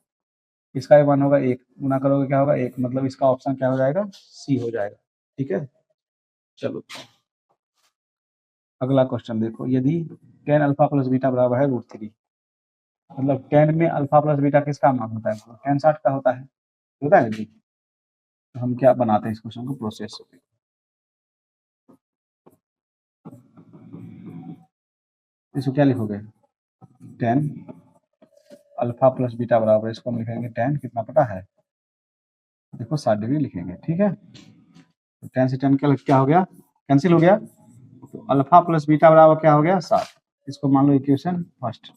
इसका भी मान होगा 1, गुना करोगे क्या होगा 1, मतलब इसका ऑप्शन क्या हो जाएगा, सी हो जाएगा। ठीक है, चलो अगला क्वेश्चन देखो, यदि tan अल्फा प्लस बीटा बराबर है √3, मतलब tan में अल्फा प्लस बीटा किसका मान होता है, मतलब tan 60 का होता है जी। तो हम क्या बनाते हैं इस क्वेश्चन को, प्रोसेस। इसको क्या लिखोगे, tan अल्फा प्लस बीटा बराबर, इसको हम लिखेंगे tan कितना पता है, देखो 60 डिग्री लिखेंगे। ठीक है, तो tan से tan क्या हो गया, कैंसिल हो गया, तो अल्फा प्लस बीटा बराबर क्या हो गया 60। इसको मान लो इक्वेशन फर्स्ट।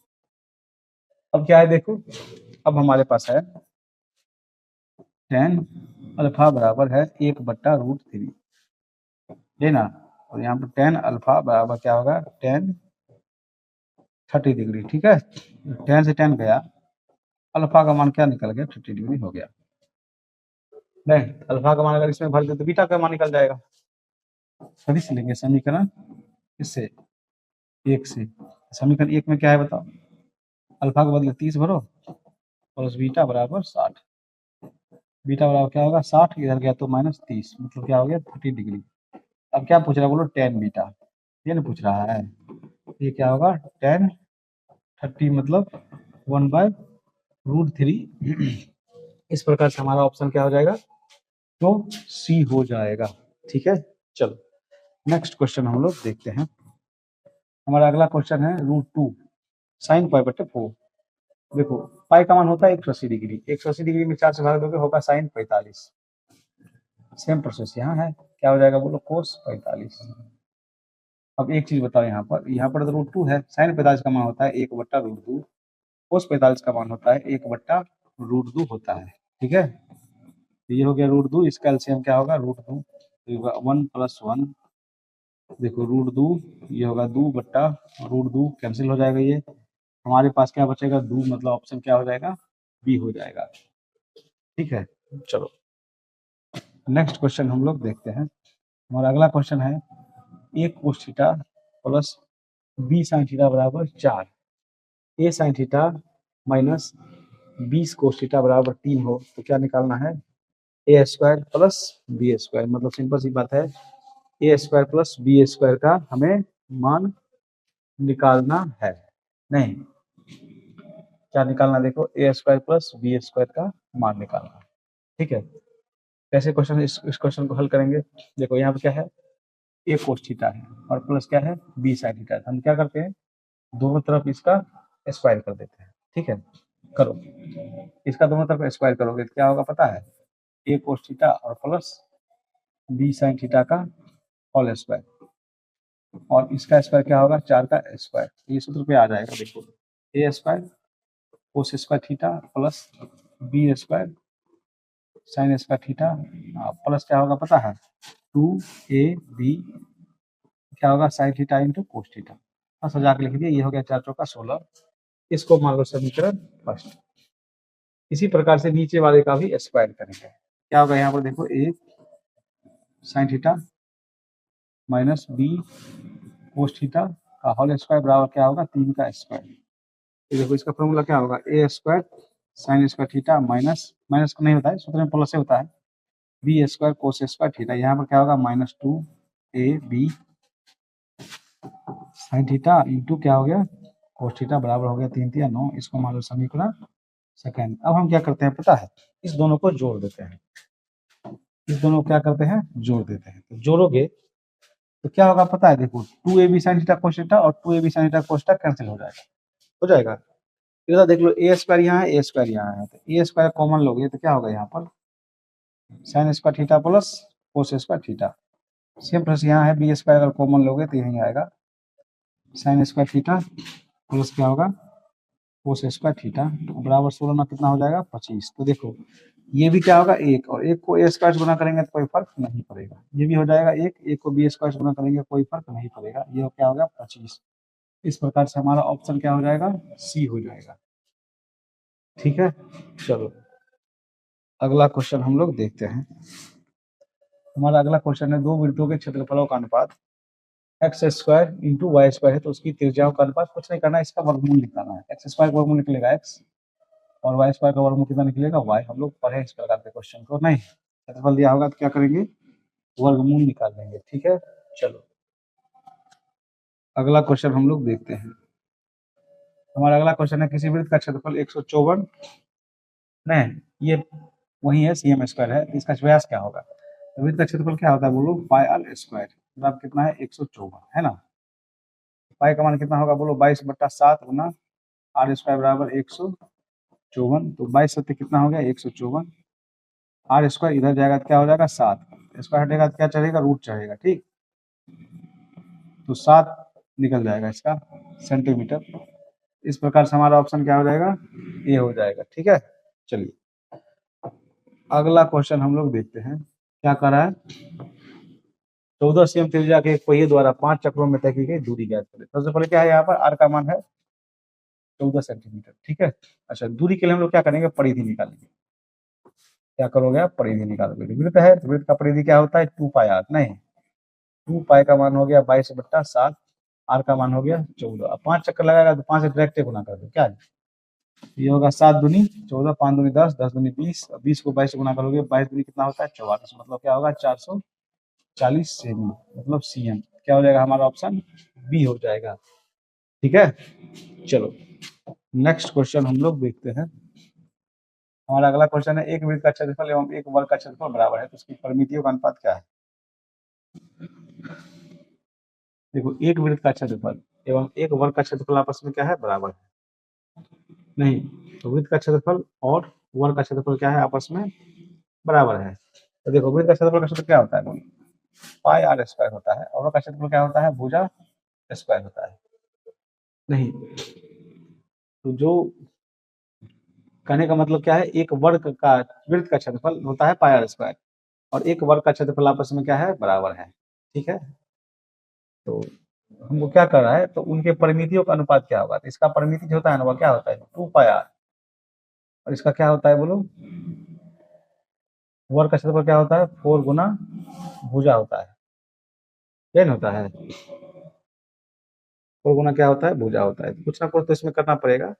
अब क्या है देखो, अब हमारे पास है tan अल्फा बराबर है 1/√3, है ना। और यहाँ पर tan अल्फा बराबर क्या होगा, tan 30 डिग्री। ठीक है, tan से tan गया, अल्फा का मान क्या निकल गया, 30 डिग्री हो गया। नहीं, अल्फा का मान अगर इसमें भर दे तो बीटा का मान निकल जाएगा। सभी से लेंगे समीकरण इससे 1 से। समीकरण 1 में क्या है बताओ, अल्फा के बदले 30 भरो प्लस बीटा बराबर 60। बीटा बराबर क्या होगा 60, इधर गया तो -30, मतलब क्या हो गया 30 डिग्री। अब क्या पूछ रहा है बोलो, tan बीटा, ये नहीं पूछ रहा है, ये क्या होगा tan 30 मतलब 1/√3। इस प्रकार से हमारा ऑप्शन क्या हो जाएगा, तो सी हो जाएगा। ठीक है, चलो नेक्स्ट क्वेश्चन हम लोग देखते हैं। हमारा अगला क्वेश्चन है √2 sin π/4। देखो पाई का मान होता है 180 डिग्री, 180 डिग्री में 4 से भाग दोगे होगा sin 45। सेम प्रोसेस यहाँ है, क्या हो जाएगा बोलो, cos 45। अब एक चीज बताओ, यहाँ पर तो √2 है, sin 45 का मान होता है 1/√2, cos 45 का मान होता है 1/√2 होता है। ठीक है, तो ये हो गया √2, इसका एलसीएम क्या होगा √2, 1 + 1, देखो √2, ये होगा 2/√2, कैंसिल हो जाएगा, ये हमारे पास क्या बचेगा 2, मतलब ऑप्शन क्या हो जाएगा, बी हो जाएगा। ठीक है, चलो नेक्स्ट क्वेश्चन हम लोग देखते हैं। हमारा अगला क्वेश्चन है a cos theta plus b sin theta बराबर 4, a sin theta minus b cos theta बराबर 3 हो तो क्या निकालना है, a² प्लस b², मतलब सिंपल सी बात है, a² प्लस b² का हमें मान निकालना है। नहीं, क्या निकालना, देखो a² प्लस b² का मान निकालना है। ठीक है, कैसे क्वेश्चन, इस क्वेश्चन को हल करेंगे, देखो यहाँ पे क्या है, a cos थीटा है और प्लस क्या है b sin थीटा है। हम क्या करते हैं, दोनों तरफ इसका स्क्वायर कर देते हैं। ठीक है, करो, इसका दोनों तरफ स्क्वायर करोगे तो क्या होगा पता है, a cos थीटा और प्लस b sin थीटा का होल स्क्वायर, और इसका स्क्वायर क्या होगा 4 का स्क्वायर, ये सूत्र पे आ जाएगा। देखो a² cos square theta plus b² sin square theta plus क्या होगा पता है 2ab क्या होगा sin theta into cos theta. सजा के लिख दिए, ये हो गया 4 चौका 16। इसको मान लो समीकरण फर्स्ट। इसी प्रकार से नीचे वाले का भी स्क्वायर करेंगे, क्या होगा यहाँ पर देखो a sin theta minus b cos theta का होल स्क्वायर बराबर क्या होगा 3 का स्क्वायर। तो देखो इसका फॉर्मूला क्या होगा, a² sin square theta minus minus नहीं होता है, सूत्र में प्लस से होता है, b² कोस स्क्वायर थीटा, यहाँ पर क्या होगा -2ab sin थीटा इंटू क्या हो गया कोस थीटा बराबर हो गया 3 × 9। इसको मान लो समीकरण सेकंड। अब हम क्या करते हैं पता है, इस दोनों को जोड़ देते हैं, इस दोनों को क्या करते हैं जोड़ देते हैं। तो जोड़ोगे तो क्या होगा पता है, देखो 2ab sin theta cos theta और 2ab sin theta cos theta cancel हो जाएगा। इधर देख लो a² यहाँ है, a² यहाँ है, तो a² कॉमन लोगे तो क्या होगा यहाँ पर sin square theta plus cos square theta. Same plus यहाँ है b² अगर कॉमन लोगे तो यही आएगा sin स्क्वायर थीटा प्लस क्या होगा कोस स्क्वायर थीटा बराबर 16 में कितना हो जाएगा 25। तो देखो ये भी क्या होगा एक, और एक को a² से गुना करेंगे तो कोई फर्क नहीं पड़ेगा, ये भी हो जाएगा एक को b² से गुना करेंगे कोई फर्क नहीं पड़ेगा, ये क्या होगा 25। इस प्रकार से हमारा ऑप्शन क्या हो जाएगा, सी हो जाएगा। ठीक है, चलो अगला क्वेश्चन हम लोग देखते हैं। हमारा अगला क्वेश्चन है दो वृत्तों के क्षेत्रफलों का अनुपात x square into y square है तो उसकी त्रिज्याओं का अनुपात कुछ नहीं करना है, इसका वर्गमूल निकालना है। एक्स स्क्वायर का वर्गमूल निकलेगा एक्स और वाई स्क्वायर का वर्गमूल कितना निकलेगा वाई। हम लोग पढ़े इस प्रकार के क्वेश्चन को, नहीं क्षेत्रफल दिया होगा तो क्या करेंगे, वर्गमूल निकाल लेंगे। ठीक है, चलो अगला क्वेश्चन हम लोग देखते हैं। हमारा अगला क्वेश्चन है किसी वृत्त का क्षेत्रफल 154, नहीं ये वही है सीएम स्क्वायर है, इसका व्यास क्या होगा। तो वृत्त का क्षेत्रफल क्या होता है बोलो, पाई आर स्क्वायर, मतलब कितना है 154 है ना। पाई का मान कितना होगा बोलो, 22/7 गुना आर स्क्वायर बराबर 154, तो 22 कितना हो गया 154। आर स्क्वायर इधर जाएगा तो क्या हो जाएगा 7, स्क्वायर हटेगा तो क्या चढ़ेगा रूट चढ़ेगा, ठीक तो 7 निकल जाएगा इसका सेंटीमीटर। इस प्रकार से हमारा ऑप्शन क्या हो जाएगा, ये हो जाएगा। ठीक है, चलिए अगला क्वेश्चन हम लोग देखते हैं क्या कर रहा है। 14 सीएम त्रिज्या के एक पहिए द्वारा 5 चक्रों में तय की गई दूरी ज्ञात करें। सबसे पहले क्या है, यहाँ पर आर का मान है 14 सेंटीमीटर। ठीक है, अच्छा दूरी के लिए हम लोग क्या करेंगे, परिधि निकालेंगे। क्या करोगे आप, परिधि निकालोगे। वृत्त है तो वृत्त का परिधि क्या होता है 2 पाई आर, नहीं 2 पाई का मान हो गया 22/7, आर का मान हो गया 14। अब 5 चक्कर लगाएगा तो 5 से डायरेक्ट गुना कर दो, क्या है ये होगा 7 दूनी 14, 5 दूनी 10, 10 दूनी 20, 20 को 22 से गुना करोगे 22 दूनी कितना होता है 44, मतलब क्या होगा 440 सेमी, मतलब सीएम। क्या हो जाएगा हमारा ऑप्शन बी हो जाएगा। ठीक है, चलो नेक्स्ट क्वेश्चन हम लोग देखते हैं। हमारा अगला क्वेश्चन है एक वृत्त का क्षेत्रफल एवं एक वर्ग का क्षेत्रफल बराबर है तो उसकी परिमितियों का अनुपात क्या है। देखो एक वृत्त का क्षेत्रफल एवं एक वर्ग का क्षेत्रफल आपस में क्या है, बराबर है, नहीं तो वृत्त का क्षेत्रफल और वर्ग का क्षेत्रफल क्या है, आपस में बराबर है। तो देखो वृत्त का क्षेत्रफल का सूत्र क्या होता है, पाई आर स्क्वायर होता है, और वर्ग का क्षेत्रफल क्या होता है, भुजा स्क्वायर होता है। नहीं तो जो कहने का मतलब क्या है, एक वर्ग का वृत्त का क्षेत्रफल होता है पाई आर स्क्वायर और एक वर्ग का क्षेत्रफल आपस में क्या है, बराबर है। ठीक है, तो हमको क्या कर रहा है, तो उनके परिमितियों का अनुपात क्या होगा, तो इसका परिमिति जो होता है ना वो क्या होता है 2 पाई आर, और इसका क्या होता है बोलो, वर्ग का क्षेत्रफल क्या होता है 4 गुना भुजा होता है, क्या होता है 4 गुना क्या होता है, भुजा होता है। कुछ ना कुछ तो इसमें करना पड़ेगा।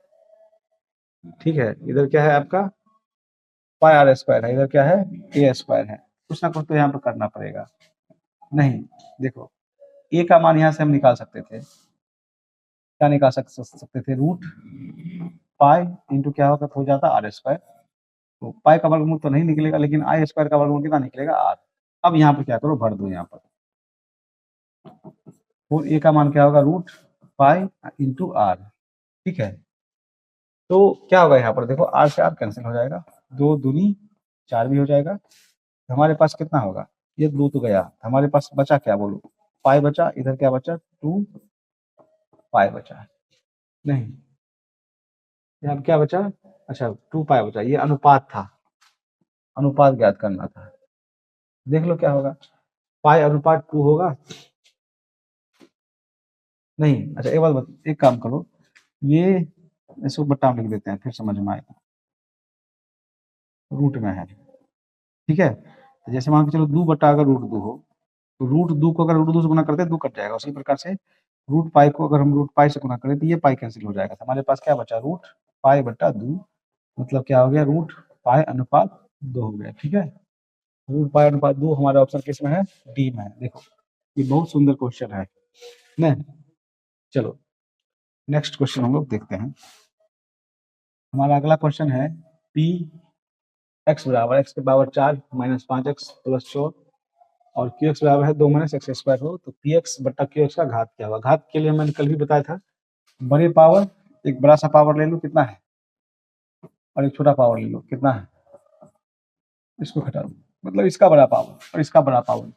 ठीक है, इधर क्या है आपका पाई आर स्क्वायर है, इधर क्या है ए स्क्वायर है, कुछ ना कुछ तो यहाँ पर करना पड़ेगा। नहीं देखो ए का मान यहाँ से हम निकाल सकते थे, क्या निकाल सकते थे, रूट पाई इंटू क्या होगा तो हो जाता आर स्क्वायर। तो पाई का वर्गमूल तो नहीं निकलेगा, लेकिन आई स्क्वायर का वर्गमूल कितना निकलेगा आर। अब यहाँ पर क्या करो, भर दो यहाँ पर, और ए का मान क्या होगा रूट पाई इंटू आर। ठीक है, तो क्या होगा यहाँ पर देखो, आर से आर कैंसिल हो जाएगा, 2 दूनी 4 भी हो जाएगा। हमारे पास कितना होगा, ये 2 तो गया, हमारे पास बचा क्या बोलो, पाई बचा, इधर क्या बचा 2 पाई बचा, नहीं यहाँ क्या बचा, अच्छा 2 पाई बचा, ये अनुपात था, अनुपात ज्ञात करना था। देख लो क्या होगा, पाई अनुपात 2 होगा, नहीं अच्छा एक बात एक काम करो, ये इसको बट्टा में लिख देते हैं फिर समझ में आएगा, रूट में है। ठीक है, तो जैसे मान के चलो 2 बट्टा अगर रूट 2 हो, तो रूट 2 को अगर रूट 2 से गुना करते हैं 2 कट जाएगा, उसी प्रकार से रूट पाई को अगर हम रूट पाई से गुना करें तो ये पाई कैंसिल हो जाएगा, तो हमारे पास क्या बचा रूट पाई बट्टा 2, मतलब क्या हो गया रूट पाई अनुपात 2 हो गया। ठीक है, रूट पाई अनुपात 2 हमारा ऑप्शन किस में है, डी में है। देखो ये बहुत सुंदर क्वेश्चन है ना। चलो नेक्स्ट क्वेश्चन हम लोग देखते हैं। हमारा अगला क्वेश्चन है पी एक्स बराबर एक्स के पावर 4 माइनस 5x प्लस 4 और क्यू एक्स बराबर है 2 माइनस एक्स स्क्वायर हो, तो पी एक्स बट्टा क्यू एक्स का घात क्या होगा। घात के लिए मैंने कल भी बताया था, बड़े पावर एक बड़ा सा पावर ले लो कितना है, और एक छोटा पावर ले लो कितना है, इसको घटा दो, मतलब इसका बड़ा पावर और इसका बड़ा पावर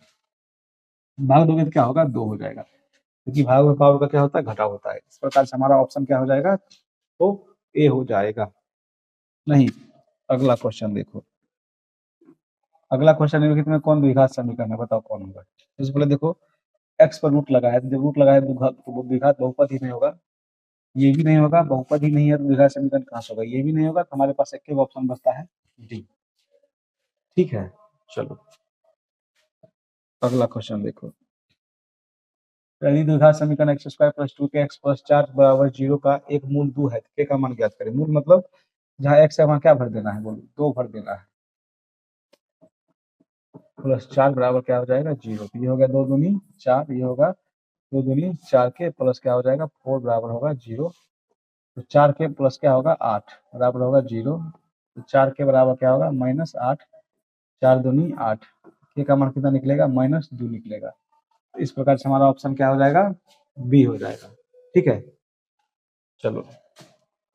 भाग दोगे तो क्या होगा 2 हो जाएगा, क्योंकि भाग में पावर का क्या होता है, घटा होता है। इस प्रकार से हमारा ऑप्शन क्या हो जाएगा, तो ए हो जाएगा। नहीं अगला क्वेश्चन देखो, अगला क्वेश्चन निम्नलिखित में कौन द्विघात समीकरण है, बताओ कौन होगा। सबसे पहले देखो एक्स पर रूट लगा है, तो जब रूट लगा है तो द्विघात बहुपद ही नहीं होगा, ये भी नहीं होगा, बहुपद ही नहीं है तो द्विघात समीकरण कहाँ से होगा, ये भी नहीं होगा, तो हमारे पास एक ही ऑप्शन बचता है डी। ठीक है, चलो अगला क्वेश्चन देखो। यदि द्विघात समीकरण x square plus 2x plus 4 बराबर 0 का एक मूल 2 है, के का मान ज्ञात करें। मूल मतलब जहाँ x है वहाँ क्या भर देना है, बोलो 2 भर देना है, प्लस 4 बराबर क्या हो जाएगा 0। तो ये हो गया 2 दूनी 4, ये होगा 2 दूनी 4 के प्लस क्या हो जाएगा 4 बराबर होगा 0। तो 4 के प्लस क्या होगा 8 बराबर होगा 0। तो 4 के बराबर क्या होगा -8, 4 दूनी 8, के का मान कितना निकलेगा -2 निकलेगा। तो इस प्रकार से हमारा ऑप्शन क्या हो जाएगा, बी हो जाएगा। ठीक है, चलो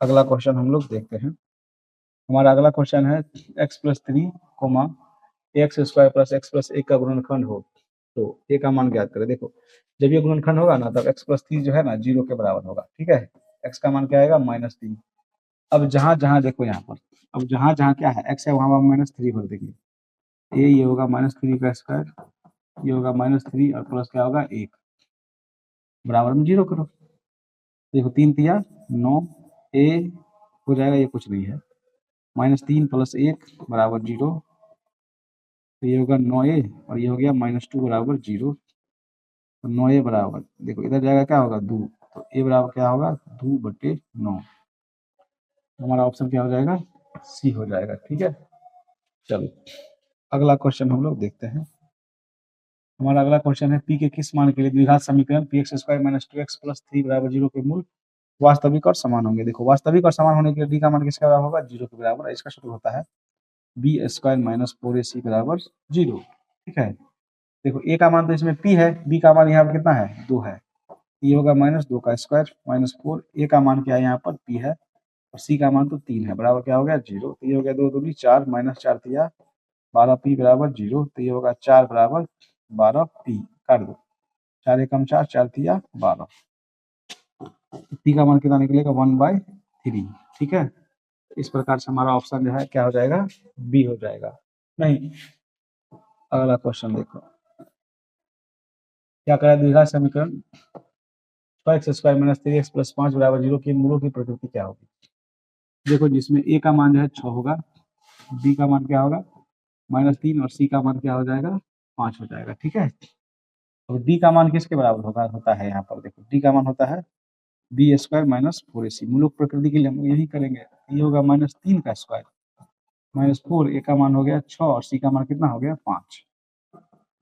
अगला क्वेश्चन हम लोग देखते हैं। हमारा अगला क्वेश्चन है x plus 3 comma x square plus x plus 1 का गुणनखंड हो तो a का मान ज्ञात करें। देखो जब ये गुणनखंड होगा ना तब x प्लस 3 जो है ना 0 के बराबर होगा। ठीक है, x का मान क्या आएगा -3। अब जहां जहां देखो यहाँ पर, अब जहां जहां क्या है x है वहां -3 भर देंगे। ये होगा -3 का स्क्वायर, ये होगा -3 और प्लस क्या होगा 1 बराबर में 0 करो। देखो 3 तिया 9, a हो जाएगा, ये कुछ नहीं है, -3 प्लस 1 बराबर 0। तो ये होगा 9a और ये हो गया -2 बराबर 0। तो 9a बराबर देखो इधर जाएगा क्या होगा 2, तो a बराबर क्या होगा 2/9। हमारा ऑप्शन क्या हो जाएगा, सी हो जाएगा। ठीक है, चलो अगला क्वेश्चन हम लोग देखते हैं। हमारा अगला क्वेश्चन है पी के किस मान के लिए द्विघात समीकरण p x square minus 2x plus 3 बराबर 0 के मूल वास्तविक और समान होंगे। देखो वास्तविक और समान होने के लिए डी का मान किसके बराबर होगा 0 के बराबर। इसका सूत्र होता है बी स्क्वायर माइनस 4ac बराबर 0। ठीक है, देखो ए का मान तो इसमें p है, बी का मान यहाँ पर कितना है 2 है, ये होगा -2 का स्क्वायर -4, ए का मान क्या है यहाँ पर p है और सी का मान तो 3 है, बराबर क्या हो गया 0। तो ये हो गया 2 दूनी 4 -4 दिया 12p बराबर 0। तो ये होगा 4 बराबर 12p, काट दो 4 एकम 4, 4 तिया 12, p का मान कितना निकलेगा 1/3। ठीक है, इस प्रकार से हमारा ऑप्शन जो है क्या हो जाएगा, बी हो जाएगा। नहीं, अगला क्वेश्चन देखो क्या करा, द्विघात समीकरण 6x² - 3x + 5 बराबर 0 के मूलों की प्रकृति क्या होगी। देखो जिसमें a का मान जो है 6 होगा, b का मान क्या होगा -3 और c का मान क्या हो जाएगा 5 हो जाएगा। ठीक है, और d का मान किसके बराबर होता है यहाँ पर, देखो d का मान होता है b² - 4ac। मूलक प्रकृति के लिए हम यही करेंगे, ये होगा -3 का स्क्वायर -4, a का मान हो गया 6 और c का मान कितना हो गया 5।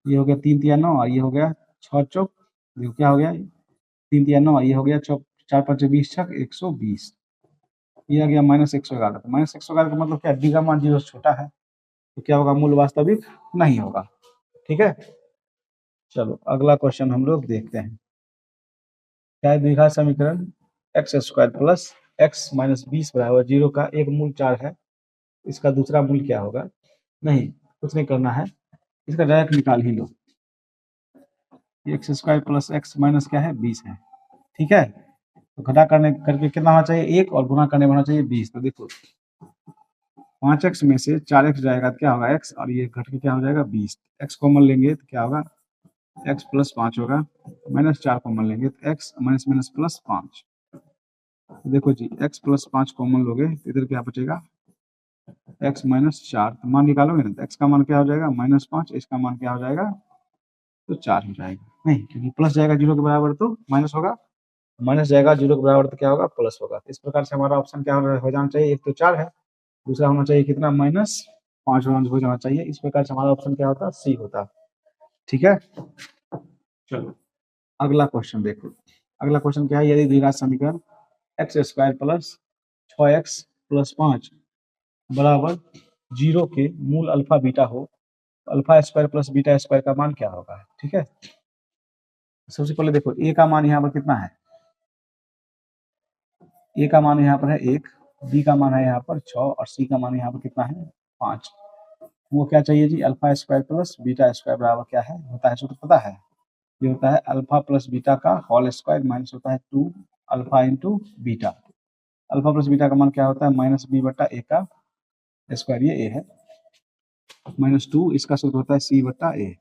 ये हो गया 3 तिया 9 और ये हो गया 6 चौक, देखो क्या हो गया 3 तिया 9 ये हो गया 4 5 20 छक 120, ये आ गया -111। तो -111 का मतलब क्या, डी का मान 0 से छोटा है तो क्या होगा, मूल वास्तविक नहीं होगा। ठीक है, चलो अगला क्वेश्चन हम लोग देखते हैं। क्या है, द्विघात समीकरण x² प्लस x माइनस 20 बराबर 0 का एक मूल 4 है, इसका दूसरा मूल क्या होगा। नहीं, कुछ नहीं करना है, इसका डायरेक्ट निकाल ही लो। x² प्लस x माइनस क्या है 20 है। ठीक है, तो घटा करके कितना होना चाहिए 1 और गुणा करने में होना चाहिए 20। तो देखो 5x में से 4x जाएगा तो क्या होगा x और ये घट के क्या हो जाएगा 20। x कॉमन लेंगे तो क्या होगा x प्लस 5 होगा, -4 कॉमन लेंगे तो x माइनस माइनस प्लस 5। तो देखो जी x प्लस 5 कॉमन लोगे तो इधर क्या बचेगा x -4, तो मान निकालोगे ना तो x का मान क्या हो जाएगा -5, इसका मान क्या हो जाएगा तो 4 हो जाएगा। नहीं, क्योंकि प्लस जाएगा 0 के बराबर तो माइनस होगा, माइनस जाएगा 0 के बराबर तो क्या होगा प्लस होगा। तो इस प्रकार से हमारा ऑप्शन क्या हो जाना चाहिए, एक तो 4 है, दूसरा होना चाहिए कितना -5 हो जाना चाहिए। इस प्रकार से हमारा ऑप्शन क्या होता, सी होता। ठीक है, चलो अगला क्वेश्चन देखो। अगला क्वेश्चन क्या है, यदि द्विघात समीकरण x² प्लस 6x प्लस 5 बराबर 0 के मूल अल्फा बीटा हो तो alpha square plus beta square का मान क्या होगा। ठीक है, सबसे पहले देखो a का मान यहाँ पर कितना है, a का मान यहाँ पर है 1, b का मान है यहाँ पर 6 और c का मान यहाँ पर कितना है 5। वो क्या चाहिए जी, alpha square plus beta square बराबर क्या है होता है, सूत्र पता है, ये होता है अल्फा प्लस बीटा का होल स्क्वायर माइनस होता है 2 alpha into beta. Alpha plus beta का मान क्या होता है -b/a का स्क्वायर, ये a है, -2 इसका सूत्र होता है c/a।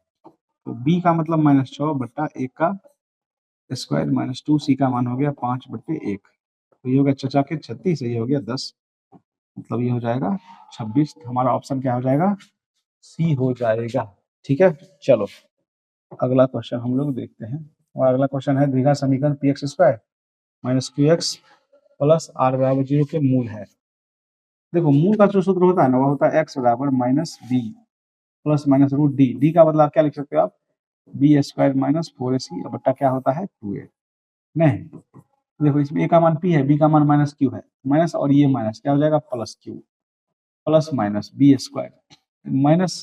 तो b का मतलब -6/a का स्क्वायर -2, c का मान हो गया 5/1। तो ये हो गया चचा के 36, ये हो गया 10, मतलब ये हो जाएगा 26। हमारा ऑप्शन क्या हो जाएगा, सी हो जाएगा। ठीक है, चलो अगला क्वेश्चन हम लोग देखते हैं। और अगला क्वेश्चन है द्विघात समीकरण p x square minus q x plus r बराबर 0 के मूल है। देखो मूल का जो सूत्र होता है ना, वो होता है एक्स बराबर minus b plus minus root d. D का बदला क्या लिख सकते हो आप, बी स्क्वायर माइनस 4ac बट्टा क्या होता है 2a। नहीं, देखो इसमें ए का मान पी है, बी का मान माइनस क्यू है, माइनस और ये माइनस क्या हो जाएगा plus q, plus minus b square minus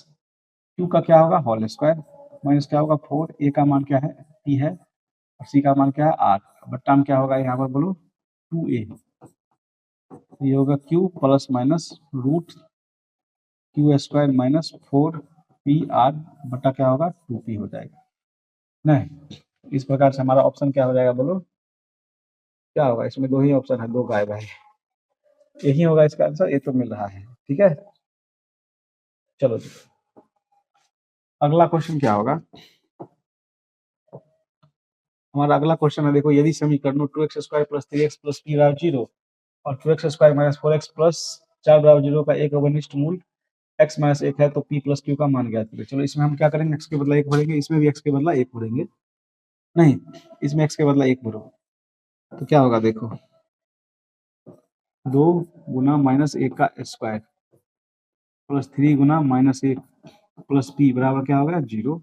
q का क्या होगा होल स्क्वायर, माइनस क्या होगा 4, ए का मान क्या है पी है और सी का मान क्या है आर, बट्टा में क्या होगा यहाँ पर बोलो 2a। ये होगा q plus minus root q square minus 4pr बट्टा क्या होगा 2p हो जाएगा। नहीं, इस प्रकार से हमारा ऑप्शन क्या हो जाएगा बोलो, क्या होगा, इसमें दो ही ऑप्शन है, दो गायब है, यही होगा इसका आंसर, ये तो मिल रहा है। ठीक है, चलो जी अगला क्वेश्चन क्या होगा। हमारा अगला क्वेश्चन है, देखो यदि समीकरणों 2x square plus 3x plus p बराबर 0 और 2x square minus 4x plus 4 बराबर 0 का एक अवनिष्ठ मूल x माइनस 1 है तो p प्लस q का मान ज्ञात करें। चलो इसमें हम क्या करेंगे, x के बदला 1 भरेंगे, इसमें भी x के बदला 1 भरेंगे, नहीं इसमें x के बदला 1 भरो तो क्या होगा, देखो 2 गुना माइनस 1 का स्क्वायर प्लस 3 गुना माइनस 1 प्लस p बराबर क्या होगा 0।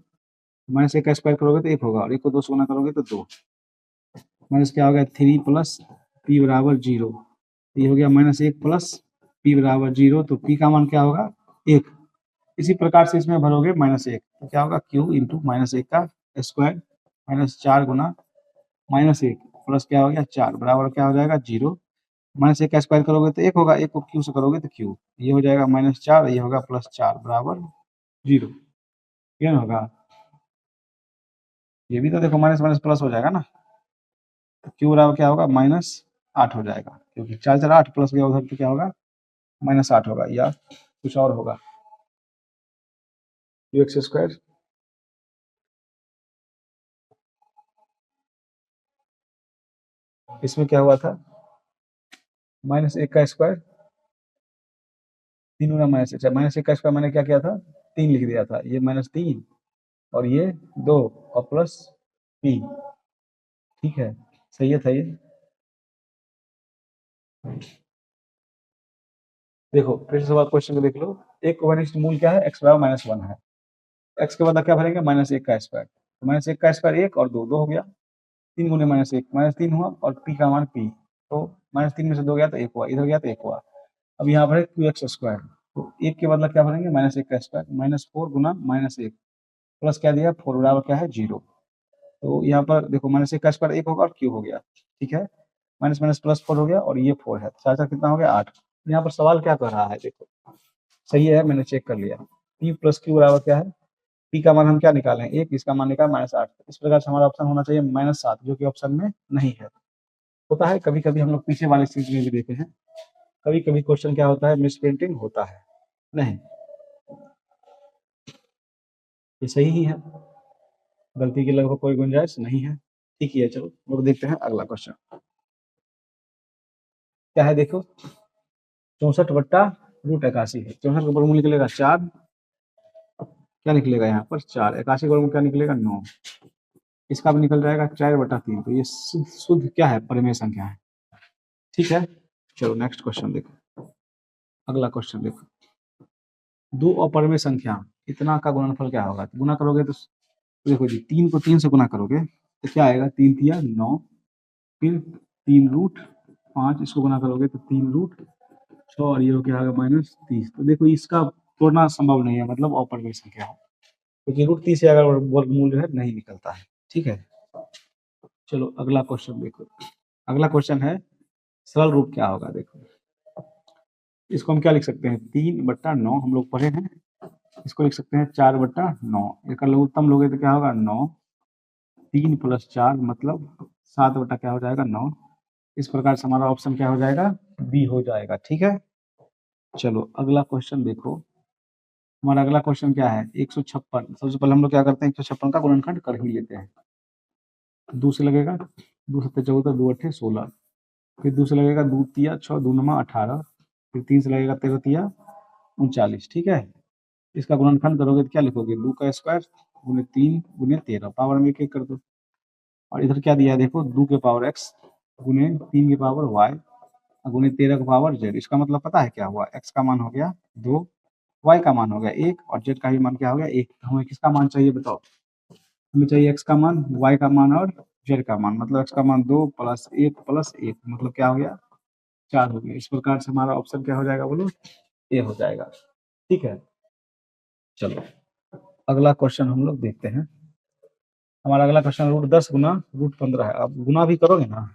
माइनस 1 का स्क्वायर करोगे तो 1 होगा और 1 को 2 से गुना करोगे तो 2, माइनस क्या हो गया 3 प्लस p बराबर 0। ये हो गया माइनस 1 प्लस p बराबर 0, तो p का मान क्या होगा 1। इसी प्रकार से इसमें भरोगे माइनस 1 तो क्या होगा q इंटू माइनस 1 का स्क्वायर माइनस 4 गुना माइनस 1 प्लस क्या हो गया 4 बराबर क्या हो जाएगा 0। माइनस 1 का स्क्वायर करोगे तो 1 होगा, 1 को q से करोगे तो q, ये हो जाएगा माइनस 4, ये होगा प्लस 4 बराबर 0। क्या होगा, ये भी तो देखो माइनस माइनस प्लस हो जाएगा ना, तो q बराबर क्या होगा -8 हो जाएगा, क्योंकि 4 4 8 प्लस गया उधर तो क्या होगा -8 होगा, या कुछ और होगा x स्क्वायर इसमें क्या हुआ था -1 का स्क्वायर 3 गुना माइनस, अच्छा -1 का स्क्वायर मैंने क्या किया था 3 लिख दिया था, ये -3 और ये 2 और प्लस p। ठीक है, सही है, सही है। देखो फिर से बात क्वेश्चन को देख लो, एक वनिष्ठ मूल क्या है x बराबर -1 है, x के बदला क्या भरेंगे -1 का स्क्वायर, तो -1 का स्क्वायर 1 और 2 2 हो गया, 3 गुने -1 -3 हुआ और p का मान p, तो -3 में से 2 गया तो 1 हुआ, इधर गया तो 1 हुआ। अब यहाँ पर है क्यू एक्स स्क्वायर, तो 1 के बदला क्या भरेंगे -1 का स्क्वायर, -4 गुना -1 प्लस क्या दिया 4 बराबर क्या है 0। तो यहाँ पर देखो -1 का स्क्वायर 1 होगा और क्यू हो गया, ठीक है, माइनस माइनस प्लस 4 हो गया और ये 4 है, चार चार कितना हो गया 8। यहाँ पर सवाल क्या कर रहा है देखो, सही है मैंने चेक कर लिया, p प्लस क्यू बराबर क्या है, p का मान हम क्या निकालें 1, इसका मान निकाल -8, इस प्रकार से हमारा ऑप्शन होना चाहिए -7, जो कि ऑप्शन में नहीं है। होता है कभी कभी, हम लोग पीछे वाले चीज में भी देखे हैं, कभी कभी क्वेश्चन क्या होता है मिस प्रिंटिंग होता है, नहीं ये सही ही है, गलती की लगभग कोई गुंजाइश नहीं है। ठीक ही है, चलो लोग देखते हैं अगला क्वेश्चन क्या है, देखो 64 बट्टा √81 है, 64 का वर्गमूल निकलेगा 4, क्या निकलेगा यहाँ पर 4, 81 का वर्गमूल क्या निकलेगा 9, इसका भी निकल जाएगा 4/3, तो ये शुद्ध शुद्ध क्या है परिमेय संख्या है। ठीक है, चलो नेक्स्ट क्वेश्चन देखो, अगला क्वेश्चन देखो, दो अपरिमेय संख्या इतना का गुणनफल क्या होगा, तो गुना करोगे तो देखो जी 3 को 3 से गुना करोगे तो क्या आएगा 3 तिया 9, फिर 3√5, इसको गुना करोगे तो 3√6 और ये हो गया -30। तो देखो इसका तोड़ना संभव नहीं है, मतलब अपरिमेय संख्या है, क्योंकि √30 से अगर वर्गमूल जो है नहीं निकलता है। ठीक है, चलो अगला क्वेश्चन देखो, अगला क्वेश्चन है सरल रूप क्या होगा, देखो इसको हम क्या लिख सकते हैं 3/9 हम लोग पढ़े हैं, इसको लिख सकते हैं 4/9, एक लघुत्तम लोगे तो क्या होगा 9, 3 + 4 मतलब 7 बटा क्या हो जाएगा 9। इस प्रकार से हमारा ऑप्शन क्या हो जाएगा बी हो जाएगा। ठीक है, चलो अगला क्वेश्चन देखो, हमारा अगला क्वेश्चन क्या है 156। सबसे पहले हम लोग क्या करते हैं 156 का गुणनखंड कर ही लेते हैं, 2 से लगेगा 2 7 14, 2 8 16, फिर 2 से लगेगा 2 तिया 6, 2 9 18, फिर 3 से लगेगा 13 तिया 39। ठीक है, इसका गुणनखंड करोगे तो क्या लिखोगे 2 का स्क्वायर गुने 3 गुने 13, पावर में एक एक कर दो और इधर क्या दिया है देखो, 2 के पावर x गुने 3 के पावर y गुने 13 के पावर z। इसका मतलब पता है क्या हुआ, x का मान हो गया 2, y का मान हो गया 1 और z का भी मान क्या हो गया 1। हमें किसका मान चाहिए बताओ, हमें चाहिए x का मान, y का मान और z का मान। मतलब x का मान 2 प्लस 1 प्लस 1 मतलब क्या हो गया 4 हो गया। इस प्रकार से हमारा ऑप्शन क्या हो जाएगा बोलो, ए हो जाएगा। ठीक है, चलो अगला क्वेश्चन हम लोग देखते हैं। हमारा अगला क्वेश्चन रूट 10 गुना रूट 15 है। अब गुना भी करोगे ना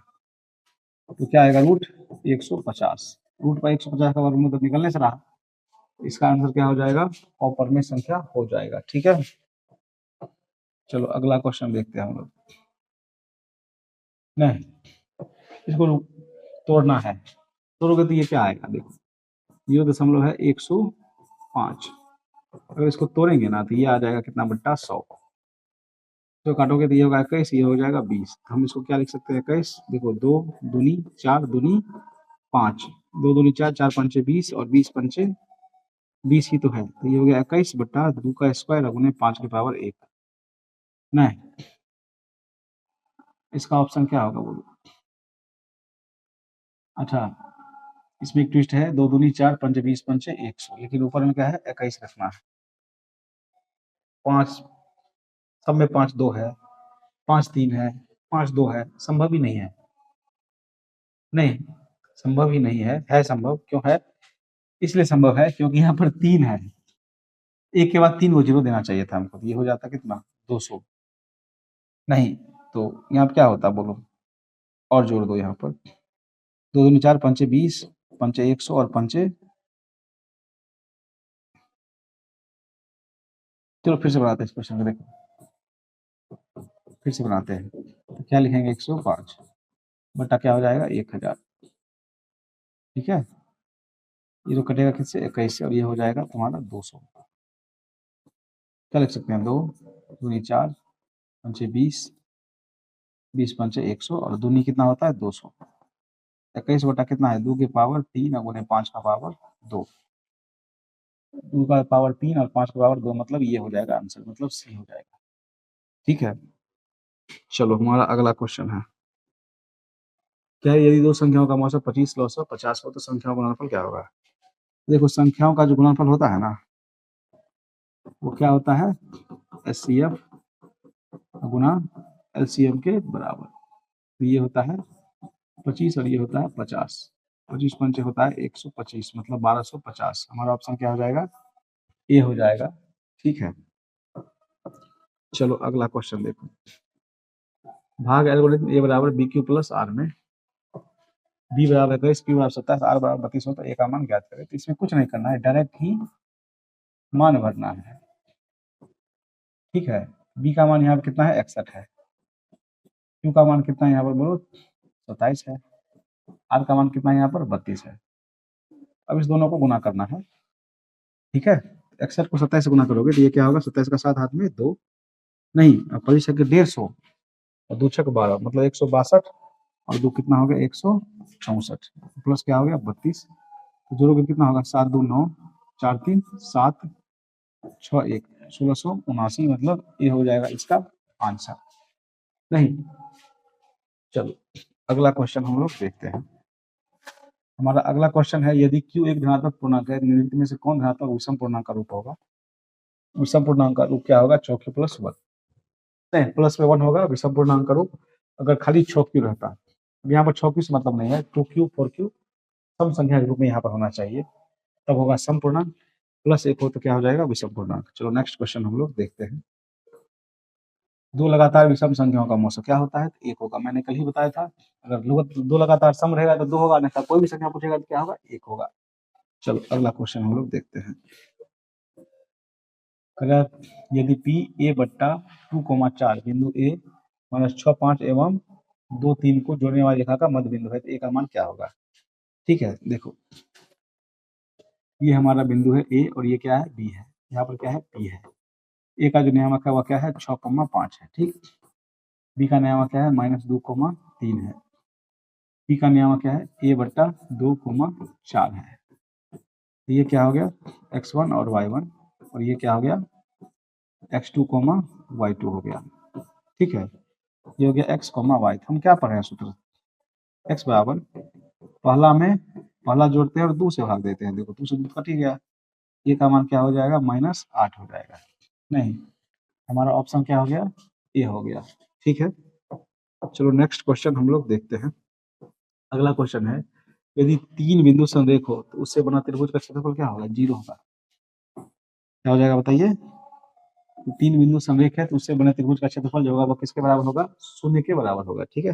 तो क्या आएगा, रूट 150। रूट पर 150 का वर्गमूल तो निकलने से रहा, इसका आंसर क्या हो जाएगा, अपरिमेय संख्या हो जाएगा। ठीक है, चलो अगला क्वेश्चन देखते हैं हम लोग। नहीं, इसको तोड़ना है, तोड़ोगे तो ये क्या आएगा देखो, 0 है 105। अगर इसको तोड़ेंगे ना तो ये आ जाएगा कितना बट्टा 100। तो काटोगे तो ये होगा 21, ये हो जाएगा 20। तो हम इसको क्या लिख सकते हैं 21। देखो 2 दूनी 4 दूनी 5, 2 दूनी 4, 4 पंचे 20 और 20 पंचे 20 ही तो है। तो ये हो गया 21 बट्टा 2 का स्क्वायर गुने 5 की पावर 1। नहीं, इसका ऑप्शन क्या होगा बोलो। अच्छा, इसमें एक ट्विस्ट है, 2 दूनी 4 पंचे 20 पंचे 100, लेकिन ऊपर में क्या है 21 रखना है। 5 सब में 5 2 है, 5 3 है, 5 2 है, संभव ही नहीं है। नहीं, संभव ही नहीं है संभव। क्यों है, इसलिए संभव है क्योंकि यहाँ पर 3 है, एक के बाद 3 को जीरो देना चाहिए था हमको, तो ये हो जाता कितना 200। नहीं, तो यहाँ पर क्या होता बोलो, और जोड़ दो यहाँ पर, 2 दूनी 4 पंचे 20 पंचे 100 और पंचे, चलो फिर से बनाते हैं इस क्वेश्चन को। देखो फिर से बनाते हैं, तो क्या लिखेंगे 105 बटा क्या हो जाएगा 1000। ठीक है, ये जो कटेगा किससे 21 से, और ये हो जाएगा तुम्हारा 200। क्या लिख सकते हैं, 2 दूनी 4 पंचे 20, 20 पंचे 100 और दूनी कितना होता है 200। 21 बटा कितना है 2 के पावर 3 और गुने 5 का पावर 2, 2 का पावर 3 और 5 का पावर 2, मतलब ये हो जाएगा आंसर, मतलब सी हो जाएगा। ठीक है, चलो हमारा अगला क्वेश्चन है, क्या है, यदि दो संख्याओं का मौसा 25 लौसा 50 हो तो संख्याओं का गुणनफल क्या होगा। देखो संख्याओं का जो गुणनफल होता है ना, वो क्या होता है HCF गुना LCM के बराबर। तो ये होता है 25 और ये होता है 50, 25 पंचे होता है 125, मतलब 1250। हमारा ऑप्शन क्या हो जाएगा, ए हो जाएगा। ठीक है, चलो अगला क्वेश्चन देखो। भाग एल्गोरिथम ए बराबर बी क्यू प्लस आर में बी बराबर 21, क्यू बराबर 27, आर बराबर 32 होता है, ए का मान ज्ञात करें। तो इसमें कुछ नहीं करना है, डायरेक्ट ही मान भरना है। ठीक है, बी का मान यहाँ पर कितना है 61 है, क्यू का मान कितना है यहाँ पर बोलो 27 है, आर का मान कितना है यहाँ पर 32 है। अब इस दोनों को गुना करना है। ठीक है, 61 को 27 से गुना करोगे तो ये क्या होगा, 27 का 7 हाथ में 2, नहीं 25 के 150 और 2 छक 12, मतलब 162 और 2 कितना हो गया 164 प्लस क्या हो गया 32। तो जोड़ोगे कितना होगा 7 2 9 4 3 7 6 1 1679, मतलब ये हो जाएगा इसका आंसर। नहीं, चलो अगला क्वेश्चन हम लोग देखते हैं। हमारा अगला क्वेश्चन है, यदि Q एक धनात्मक पूर्णांक है, निम्नलिखित में से कौन धनात्मक विषम पूर्णांक का रूप होगा। विषम पूर्णांक का रूप क्या होगा, चौकी प्लस 1। नहीं, प्लस में 1 होगा विषम पूर्णांक का रूप, अगर खाली चौकी रहता। अब यहाँ पर चौकी से मतलब नहीं है, 2Q 4Q सम संख्या के रूप में यहाँ पर होना चाहिए, तब होगा सम पूर्णांक। प्लस 1 हो तो क्या हो जाएगा विषम पूर्णांक। चलो नेक्स्ट क्वेश्चन हम लोग देखते हैं। दो लगातार विषम संख्याओं का मौसा क्या होता है, तो 1 होगा। मैंने कल ही बताया था, अगर दो लगातार सम रहेगा तो 2 होगा, नहीं कोई भी संख्या पूछेगा तो क्या होगा 1 होगा। चलो अगला क्वेश्चन हम लोग देखते हैं। अगर यदि P A बट्टा 2,4 बिंदु A माइनस 6 5 एवं 2 3 को जोड़ने वाली रेखा का मध्य बिंदु है, तो A का मान क्या होगा। ठीक है, देखो ये हमारा बिंदु है A और ये क्या है B है, यहाँ पर क्या है P है। A का जो नियामक है वह क्या है 6,5 है। ठीक, B का नियामक क्या है -2,3 है, P का नियामक क्या है A बट्टा 2,4 है। तो ये क्या हो गया x1 और y1, और ये क्या हो गया x2, y2 हो गया। ठीक है, ये हो गया x कॉमा वाई। हम क्या पढ़े हैं सूत्र, x बराबर पहला जोड़ते हैं और 2 से भाग देते हैं। देखो 2 से 2 कट ही गया, ये का मान क्या हो जाएगा, -8 हो जाएगा। नहीं, हमारा ऑप्शन क्या हो गया, ए हो गया। ठीक है, चलो नेक्स्ट क्वेश्चन हम लोग देखते हैं। अगला क्वेश्चन है, यदि 3 बिंदु संरेख हो तो उससे बना त्रिभुज का क्षेत्रफल क्या होगा, 0 होगा। क्या हो जाएगा बताइए, 3 बिंदु संरेख है तो उससे बने त्रिभुज का क्षेत्रफल जो होगा वो किसके बराबर होगा, 0 के बराबर होगा। ठीक है,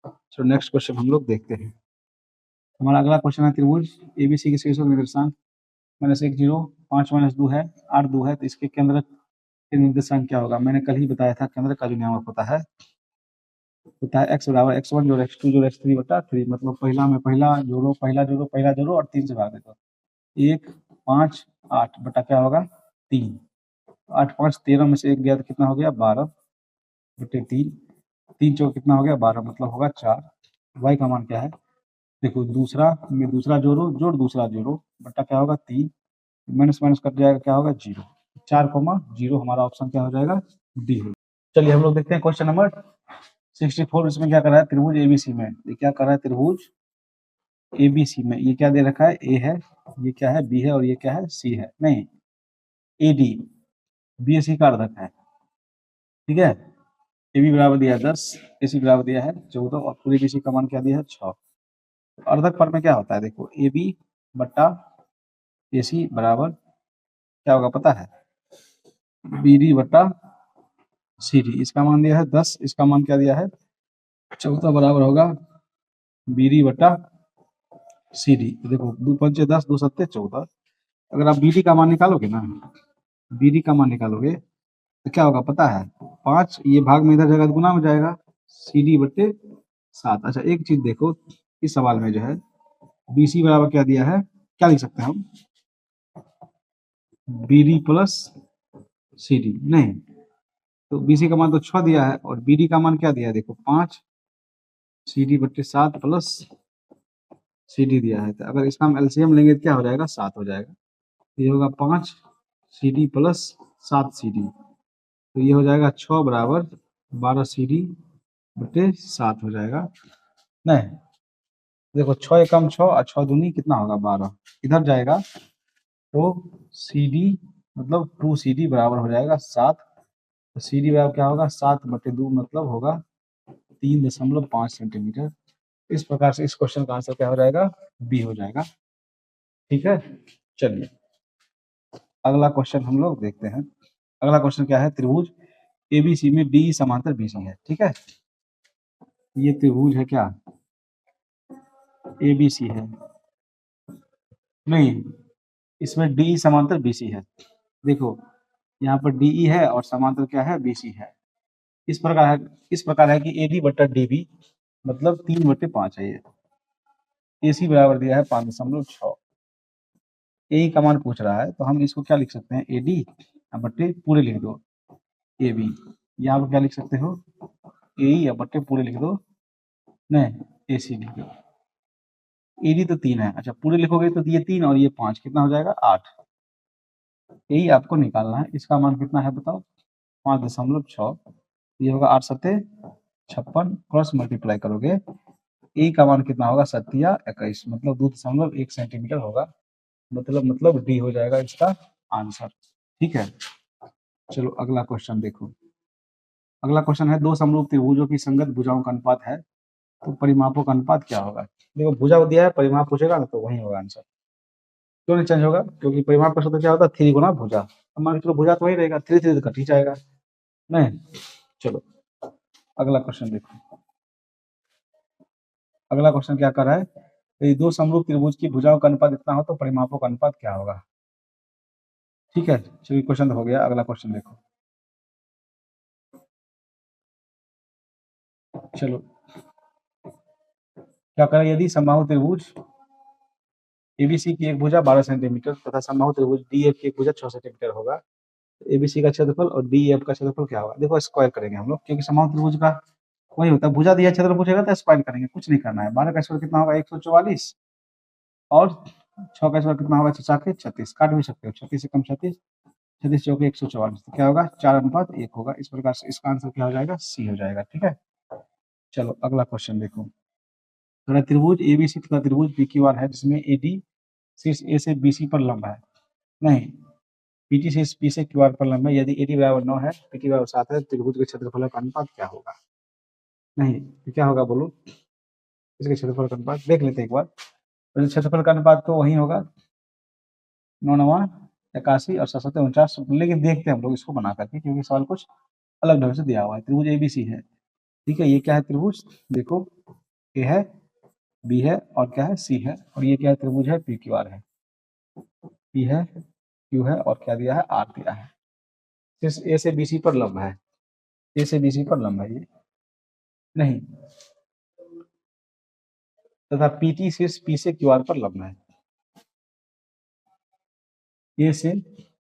चलो नेक्स्ट क्वेश्चन हम लोग देखते हैं। हमारा अगला क्वेश्चन है, त्रिभुज एबीसी के शीर्षों के निर्देशांक -1 0 5 -2 है 8 2 है, तो इसके केंद्र के निर्देशांक क्या होगा। मैंने कल ही बताया था, केंद्र का जो नियामक होता है x बराबर x1 जोड़ x2 जोड़ x3 बटा 3। मतलब पहला जोड़ो और 3 से भाग दे दो। 1 5 8 बटा क्या होगा 3। 8 5 13 में से 1 गया तो कितना हो गया 12 बटे 3। 3 चौक कितना हो गया 12, मतलब होगा 4। y का मान क्या है, देखो दूसरा जोड़ दूसरा जोड़ो बटा क्या होगा 3, माइनस माइनस कट जाएगा क्या होगा 0। 4,0 हमारा ऑप्शन क्या हो जाएगा, डी हो। चलिए हम लोग देखते हैं क्वेश्चन नंबर 64। इसमें क्या कर रहा है, त्रिभुज एबीसी में, ये क्या कर रहा है, त्रिभुज एबीसी में ये क्या दे रखा है, ए है, ये क्या है बी है, और ये क्या है सी है, नहीं एडी बी सी का अर्धक है। ठीक है, ए बी बराबर दिया है 10, ए सी बराबर दिया है 14 और पूरी बी सी का मान क्या दिया है 6। अर्धक पर में क्या होता है, देखो ए बी बट्टा ए सी बराबर क्या होगा पता है, बी डी बट्टा सी डी। इसका मान दिया है 10, इसका मान क्या दिया है 14, बराबर होगा बी डी बट्टा सी डी। देखो 2 पंचे 10 2 सत्ते 14। अगर आप बी डी का मान निकालोगे ना, बी डी का मान निकालोगे तो क्या होगा पता है, 5 ये भाग में इधर जगह गुना हो जाएगा, सी डी बट्टे 7। अच्छा एक चीज देखो, इस सवाल में जो है बी सी बराबर क्या दिया है, क्या लिख सकते हैं हम, b d plus c d. नहीं, तो बी सी का मान तो 6 दिया है और बी डी का मान क्या दिया है, देखो 5 सी डी बट्टे 7 प्लस सी डी दिया है। तो अगर इसका हम एलसीएम लेंगे तो क्या हो जाएगा 7 हो जाएगा। ये होगा 5 c d plus 7 c d, तो ये हो जाएगा 6 बराबर 12 सी डी बटे 7 हो जाएगा। नहीं देखो 6 एकम 6 और 6 दूनी कितना होगा 12, इधर जाएगा तो सी डी मतलब 2 सी डी बराबर हो जाएगा 7। तो सी डी बराबर क्या होगा 7 बटे 2, मतलब होगा 3.5 सेंटीमीटर। इस प्रकार से इस क्वेश्चन का आंसर क्या हो जाएगा, बी हो जाएगा। ठीक है, चलिए अगला क्वेश्चन हम लोग देखते हैं। अगला क्वेश्चन क्या है, त्रिभुज एबीसी में डी समांतर बीसी है। ठीक है, ये त्रिभुज है क्या, एबीसी है, नहीं इसमें डी समांतर बीसी है। देखो यहाँ पर डी है और समांतर क्या है बीसी है। इस प्रकार है कि एडी बट्टा डीबी मतलब 3/5 है। ये एसी बराबर दिया है 5.6। ए का मान पूछ रहा है तो हम इसको क्या लिख सकते हैं, ए डी बट्टे पूरे लिख दो ए बी। यहाँ पर क्या लिख सकते हो, ए या बट्टे पूरे लिख दो, नहीं ए सी लिख दो। ए डी तो 3 है, अच्छा पूरे लिखोगे तो ये 3 और ये 5 कितना हो जाएगा 8। यही आपको निकालना है, इसका मान कितना है बताओ 5.6। ये होगा 8 सत्ते 56, क्रॉस मल्टीप्लाई करोगे ए का मान कितना होगा 7×21 मतलब 2.1 सेंटीमीटर होगा। मतलब डी हो जाएगा इसका आंसर। ठीक है, चलो अगला क्वेश्चन देखो। अगला क्वेश्चन है, दो समरूप त्रिभुजों की संगत भुजाओं का अनुपात है तो परिमापों का अनुपात क्या होगा। देखो भुजा दिया है, परिमाप पूछेगा ना तो वही होगा आंसर। क्यों नहीं चेंज होगा, क्योंकि परिमाप का सूत्र क्या होता है 3 गुना भुजा। अब मान के चलो भुजा तो वही रहेगा, 3 3 तो कट ही जाएगा। नहीं, चलो अगला क्वेश्चन देखो। अगला क्वेश्चन क्या कर रहा है, यदि दो समरूप त्रिभुज की भुजाओं का अनुपात इतना हो तो परिमापों का अनुपात क्या होगा। ठीक है, चलिए क्वेश्चन हो गया, अगला क्वेश्चन देखो। चलो क्या करें, यदि समबाहु त्रिभुज एबीसी की एक भुजा 12 सेंटीमीटर तथा समबाहु त्रिभुज डीएफ की एक भुजा 6 सेंटीमीटर होगा, एबीसी का क्षेत्रफल और डीएफ का क्षेत्रफल क्या होगा। देखो स्क्वायर करेंगे हम लोग, क्योंकि समबाहु त्रिभुज का वही होता है, भुजा दिया क्षेत्रफल पूछेगा तो स्क्वायर करेंगे, कुछ नहीं करना है। 12 का स्क्वायर कितना होगा 144 और 6 का स्क्वायर कितना होगा 36, काट भी सकते हो 36 से कम 36, 36 चौके 144, तो क्या होगा 4:1 होगा। इस प्रकार से इसका आंसर क्या हो जाएगा, सी हो जाएगा। ठीक है, चलो अगला क्वेश्चन देखो। अगर त्रिभुज एबीसी तथा त्रिभुज पीक्यूआर है जिसमें एडी शीर्ष ए से बीसी पर लंब है, नहीं पीटी शीर्ष पी से क्यूआर पर लंब है, यदि एडी बराबर 9 है पीटी बराबर 7 है, त्रिभुज के क्षेत्रफल का अनुपात क्या होगा? नहीं तो क्या होगा बोलो, इसके क्षेत्रफल का अनुपात देख लेते हैं एक बार। तो क्षेत्रफल का अनुपात तो वही होगा 9 9 81 और 7 7 49, लेकिन देखते हैं हम लोग इसको बना करके, क्योंकि सवाल कुछ अलग ढंग से दिया हुआ है। त्रिभुज एबीसी है, ठीक है, ये क्या है त्रिभुज, देखो ए है, बी है और क्या है सी है, और ये क्या है त्रिभुज है पी क्यू आर है, पी है क्यू है और क्या दिया है आर दिया है। सिर्फ ए से बीसी पर लंब है, ए से बीसी पर लंब है ये, नहीं तथा पीटी शीर्ष पी से क्यू आर पर लंब है, ए से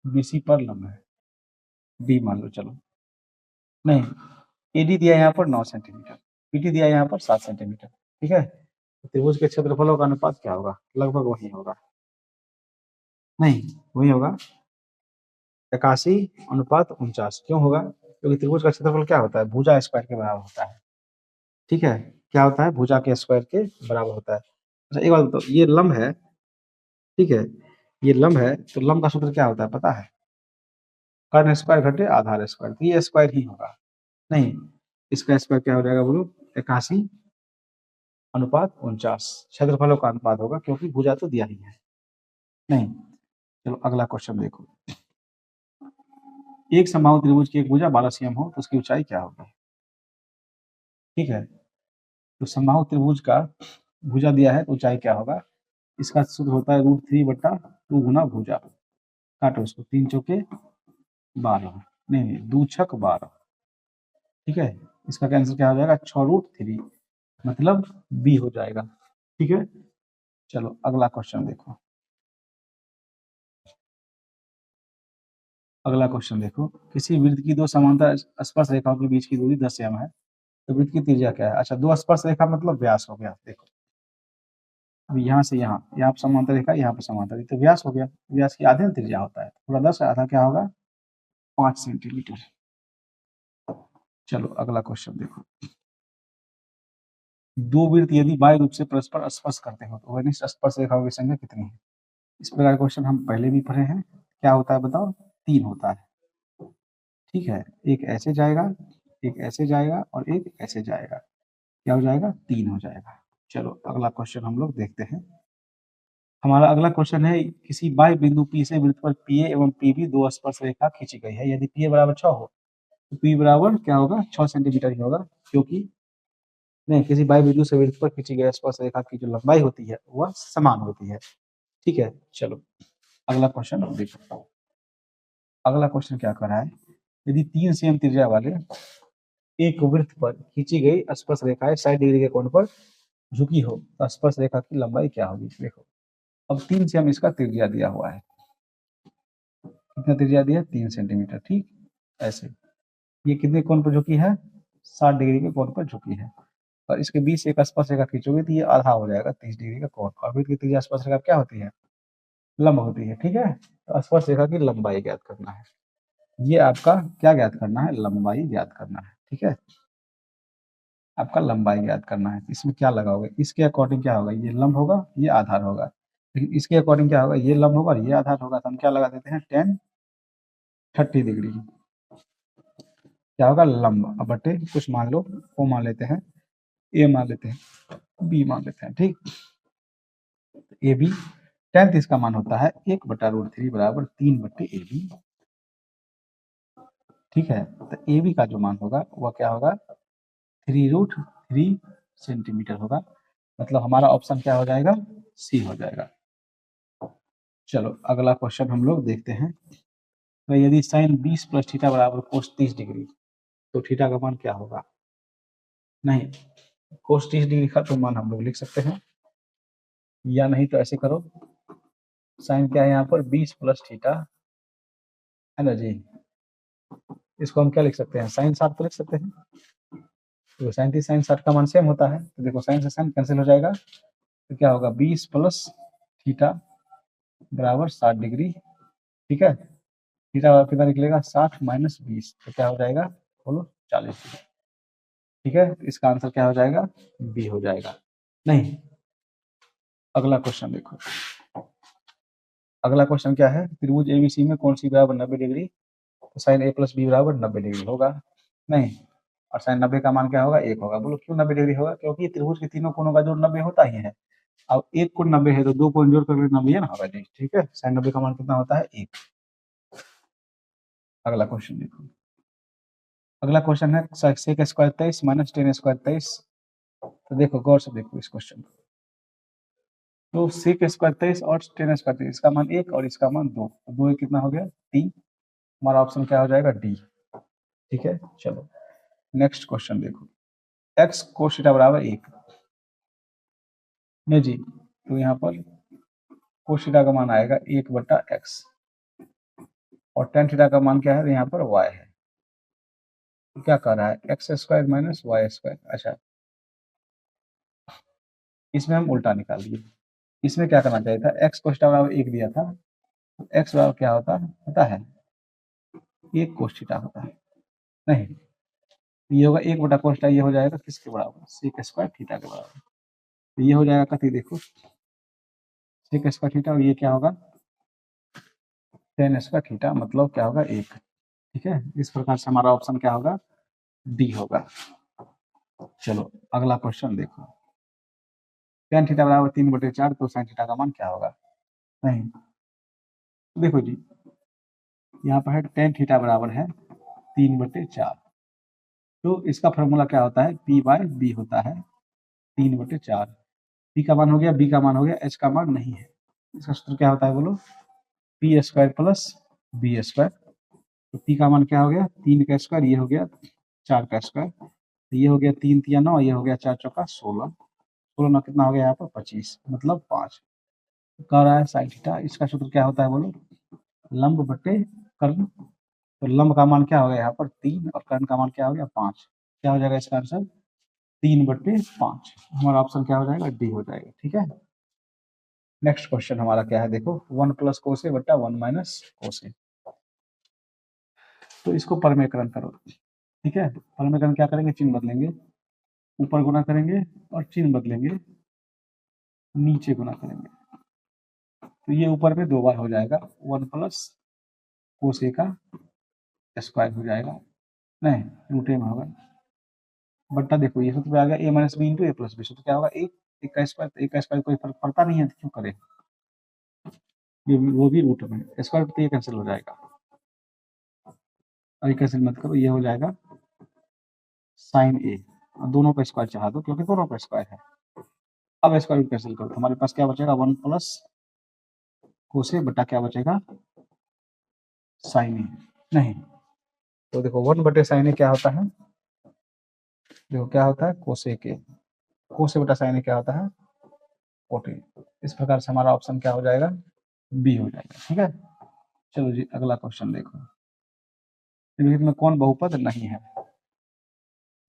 बीसी पर लंब है, बी मान लो चलो, नहीं एडी दिया यहाँ पर 9 सेंटीमीटर, पीटी दिया यहाँ पर 7 सेंटीमीटर, ठीक है। तो त्रिभुज के क्षेत्रफलों का अनुपात क्या होगा, लगभग वही होगा, नहीं वही होगा 81:49, क्यों होगा, क्योंकि त्रिभुज का क्षेत्रफल क्या होता है भुजा स्क्वायर के बराबर होता है, ठीक है, क्या होता है भुजा के स्क्वायर के बराबर होता है। अच्छा एक बात बताओ, ये लंब है, ठीक है, ये लंब है, तो लंब का सूत्र क्या होता है पता है, कर्ण स्क्वायर घटे आधार स्क्वायर, तो ये स्क्वायर ही होगा, नहीं इसका स्क्वायर क्या हो जाएगा बोलो 81:49, क्षेत्रफलों का अनुपात होगा क्योंकि भुजा तो दिया ही है, नहीं। चलो अगला क्वेश्चन देखो। एक समबाहु त्रिभुज की एक भुजा 12 cm हो तो उसकी ऊंचाई क्या होगी, ठीक है। तो समबाहु त्रिभुज का भुजा दिया है तो ऊंचाई क्या होगा, इसका सूत्र होता है √3/2 गुना भुजा, काटो इसको, 3 चौके 12, नहीं 2 छक 12, ठीक है, इसका आंसर क्या हो जाएगा 6√3, मतलब बी हो जाएगा, ठीक है। चलो अगला क्वेश्चन देखो। अगला क्वेश्चन देखो, किसी वृत्त की दो समांतर स्पर्श रेखाओं के बीच की दूरी 10 cm है, तो वृत्त की त्रिज्या क्या है? अच्छा, दो स्पर्श रेखा मतलब व्यास हो गया, देखो अब यहाँ से यहाँ पर समांतर रेखा, यहाँ पर समांतर, तो व्यास हो गया, व्यास की आधे में त्रिज्या होता है, पूरा 10 आधा क्या होगा 5 सेंटीमीटर। चलो अगला क्वेश्चन देखो, दो वृत्त यदि बाह्य रूप से परस्पर स्पर्श करते हो तो वनिष्ठ स्पर्श रेखाओं की संख्या कितनी है? इस प्रकार क्वेश्चन हम पहले भी पढ़े हैं, क्या होता है बताओ, 3 होता है, ठीक है, एक ऐसे जाएगा, एक ऐसे जाएगा और एक ऐसे जाएगा, क्या हो जाएगा 3 हो जाएगा। चलो अगला क्वेश्चन हम लोग देखते हैं। हमारा अगला क्वेश्चन है, किसी बाह्य बिंदु P से वृत्त पर PA एवं PB दो स्पर्श रेखा खींची गई है, यदि PA बराबर 6 हो तो P बराबर क्या होगा 6 सेंटीमीटर ही होगा, क्योंकि नहीं किसी बाह्य बिंदु से वृत्त पर खींची गई स्पर्श रेखा की जो लंबाई होती है वह समान होती है, ठीक है। चलो अगला क्वेश्चन देखो। अगला क्वेश्चन क्या कर रहा है, यदि 3 cm त्रिज्या वाले एक वृत्त पर खींची गई स्पर्श रेखाएं 60 डिग्री के कोण पर झुकी हो तो स्पर्श रेखा की लंबाई क्या होगी, देखो अब 3 cm इसका त्रिज्या दिया हुआ है, कितना त्रिज्या दिया 3 सेंटीमीटर, ठीक, ऐसे ये कितने कोण पर झुकी है 60 डिग्री के कोण पर झुकी है, और इसके बीच से एक स्पर्श रेखा खींचोगे तो ये आधा हो जाएगा 30 डिग्री का कोण, और वृत्त की त्रिज्या स्पर्श रेखा क्या होती है लंब होती है, ठीक है। तो स्पर्श रेखा की लंबाई ज्ञात करना है, ये आपका क्या ज्ञात करना है, लंबाई ज्ञात करना है, ठीक है, आपका लंबाई ज्ञात करना है। इसमें क्या लगाओगे, इसके अकॉर्डिंग क्या होगा, ये लंब होगा ये आधार होगा, लेकिन इसके अकॉर्डिंग क्या होगा, ये लंब होगा और ये आधार होगा, तो हम क्या लगा देते हैं 10 30 डिग्री, क्या होगा लंब, अब बटे कुछ मान लो, ओ मान लेते हैं, ए मान लेते हैं, बी मान लेते हैं, ठीक, ए बी, टेंथ इसका मान होता है 1/√3 बराबर 3/AB, ठीक है। तो ए बी का जो मान होगा वह क्या होगा 3√3 सेंटीमीटर होगा, मतलब हमारा ऑप्शन क्या हो जाएगा सी हो जाएगा। चलो अगला क्वेश्चन हम लोग देखते हैं, तो यदि साइन 20 प्लस थीटा बराबर कोस 30 डिग्री तो थीटा का मान क्या होगा, नहीं कोस 30 डिग्री का तो मान हम लोग लिख सकते हैं, या नहीं तो ऐसे करो, साइन क्या है यहाँ पर 20 प्लस थीटा है ना जी, इसको हम क्या लिख सकते हैं साइन 60 तो लिख सकते हैं, तो साइन 30 साइन 60 का मान सेम होता है, तो देखो साइन से साइन कैंसिल हो जाएगा, तो क्या होगा 20 प्लस थीटा बराबर 60 डिग्री, ठीक है, थीटा कितना निकलेगा 60 - 20, तो क्या हो जाएगा बोलो 40 डिग्री, ठीक है, इसका आंसर क्या हो जाएगा, बी हो जाएगा। नहीं, अगला क्वेश्चन देखो। अगला क्वेश्चन क्या है, त्रिभुज एबीसी में कौन सी बराबर 90 डिग्री, तो साइन ए प्लस बी बराबर 90 डिग्री होगा। नहीं, और साइन 90 का मान क्या होगा, 1 होगा। बोलो क्यों 90 डिग्री होगा, क्योंकि त्रिभुज के तीनों कोणों का जोड़ 90 होता ही है। अब एक कोण 90 है तो दो कोण जोड़ करके 90 है ना होगा जी। ठीक है, साइन 90 का मान कितना होता है, 1। अगला क्वेश्चन देखो। अगला क्वेश्चन है sec square 23 minus tan square 23। तो देखो गौर से देखो इस क्वेश्चन को। तो सेक स्क्वायर 23 और टेन स्क्वायर 23, इसका मान 1 और इसका मान 2, तो 2 कितना हो गया, 3। हमारा ऑप्शन क्या हो जाएगा, डी। ठीक है, चलो नेक्स्ट क्वेश्चन देखो। एक्स कोस थीटा बराबर 1 नहीं जी, तो यहाँ पर कोस थीटा का मान आएगा 1/x और टेन थीटा का मान क्या है, यहाँ पर y है। तो क्या कर रहा है, x square minus y square. अच्छा, इसमें हम उल्टा निकाल दिए। इसमें क्या करना चाहिए था, एक्स कोस थीटा बराबर 1 दिया था, तो एक्स बराबर क्या होता है पता है, 1 कोस थीटा होता है। नहीं, ये होगा 1/cos थीटा, ये हो जाएगा किसके बराबर, सेक स्क्वायर थीटा के बराबर। तो ये हो जाएगा कति, देखो सेक स्क्वायर थीटा, और ये क्या होगा, टेन स्क्वायर थीटा, मतलब क्या होगा, 1। ठीक है, इस प्रकार से हमारा ऑप्शन क्या होगा, डी होगा। चलो अगला क्वेश्चन देखो। टेन थीटा बराबर 3/4, तो साइन थीटा का मान क्या होगा। नहीं, देखो जी, यहाँ पर है टेन थीटा बराबर है 3/4, तो इसका फॉर्मूला क्या होता है, पी बाय बी होता है 3/4। पी का मान हो गया, बी का मान हो गया, एच का मान नहीं है। इसका सूत्र क्या होता है बोलो, p square plus b square. तो पी का मान क्या हो गया, 3 का स्क्वायर, ये हो गया 4 का स्क्वायर, तो ये हो गया 3 तिया 9, ये हो गया 4 चौका 16, 16 9 कितना हो गया यहाँ पर 25, मतलब 5। कह रहा है साइन थीटा, इसका सूत्र क्या होता है बोलो, लंब बटे कर्ण। तो लंब का मान क्या हो गया यहाँ पर 3 और कर्ण का मान क्या हो गया 5। क्या हो जाएगा इसका आंसर, 3/5। हमारा ऑप्शन क्या हो जाएगा, डी हो जाएगा। ठीक है, नेक्स्ट क्वेश्चन हमारा क्या है देखो, 1 प्लस कोसे बटा 1 माइनस कोसे। तो इसको परमेकरण करो। ठीक है, परमेकरण क्या करेंगे, चिन्ह बदलेंगे, ऊपर गुना करेंगे और चिन्ह बदलेंगे, नीचे गुना करेंगे। तो ये ऊपर में 2 बार हो जाएगा, 1 प्लस कोसे का स्क्वायर हो जाएगा, नहीं रूटे में होगा, बट्टा देखो ये सूत्र आ गया ए माइनस बी इंटू ए प्लस बी। सूत्र क्या होगा, एक का स्क्वायर, तो एक का स्क्वायर कोई फर्क पड़ता नहीं है, तो क्यों करें, ये वो भी रूट में, स्क्वायर तो ये कैंसिल हो जाएगा, और ये कैंसिल मत करो, ये हो जाएगा साइन ए, दोनों पे स्क्वायर चढ़ा दो क्योंकि दोनों पे स्क्वायर है। अब स्क्वायर रूट कैंसिल करो, हमारे पास क्या बचेगा, 1 प्लस कोसे बटा क्या बचेगा, साइन ए। नहीं, तो देखो 1/sin ए क्या होता है, देखो क्या होता है कोसे के, कोसे बटा साइन ए क्या होता है 14। इस प्रकार से हमारा ऑप्शन क्या हो जाएगा, बी हो जाएगा। ठीक है, चलो जी अगला क्वेश्चन देखो। निम्नलिखित में कौन बहुपद नहीं है,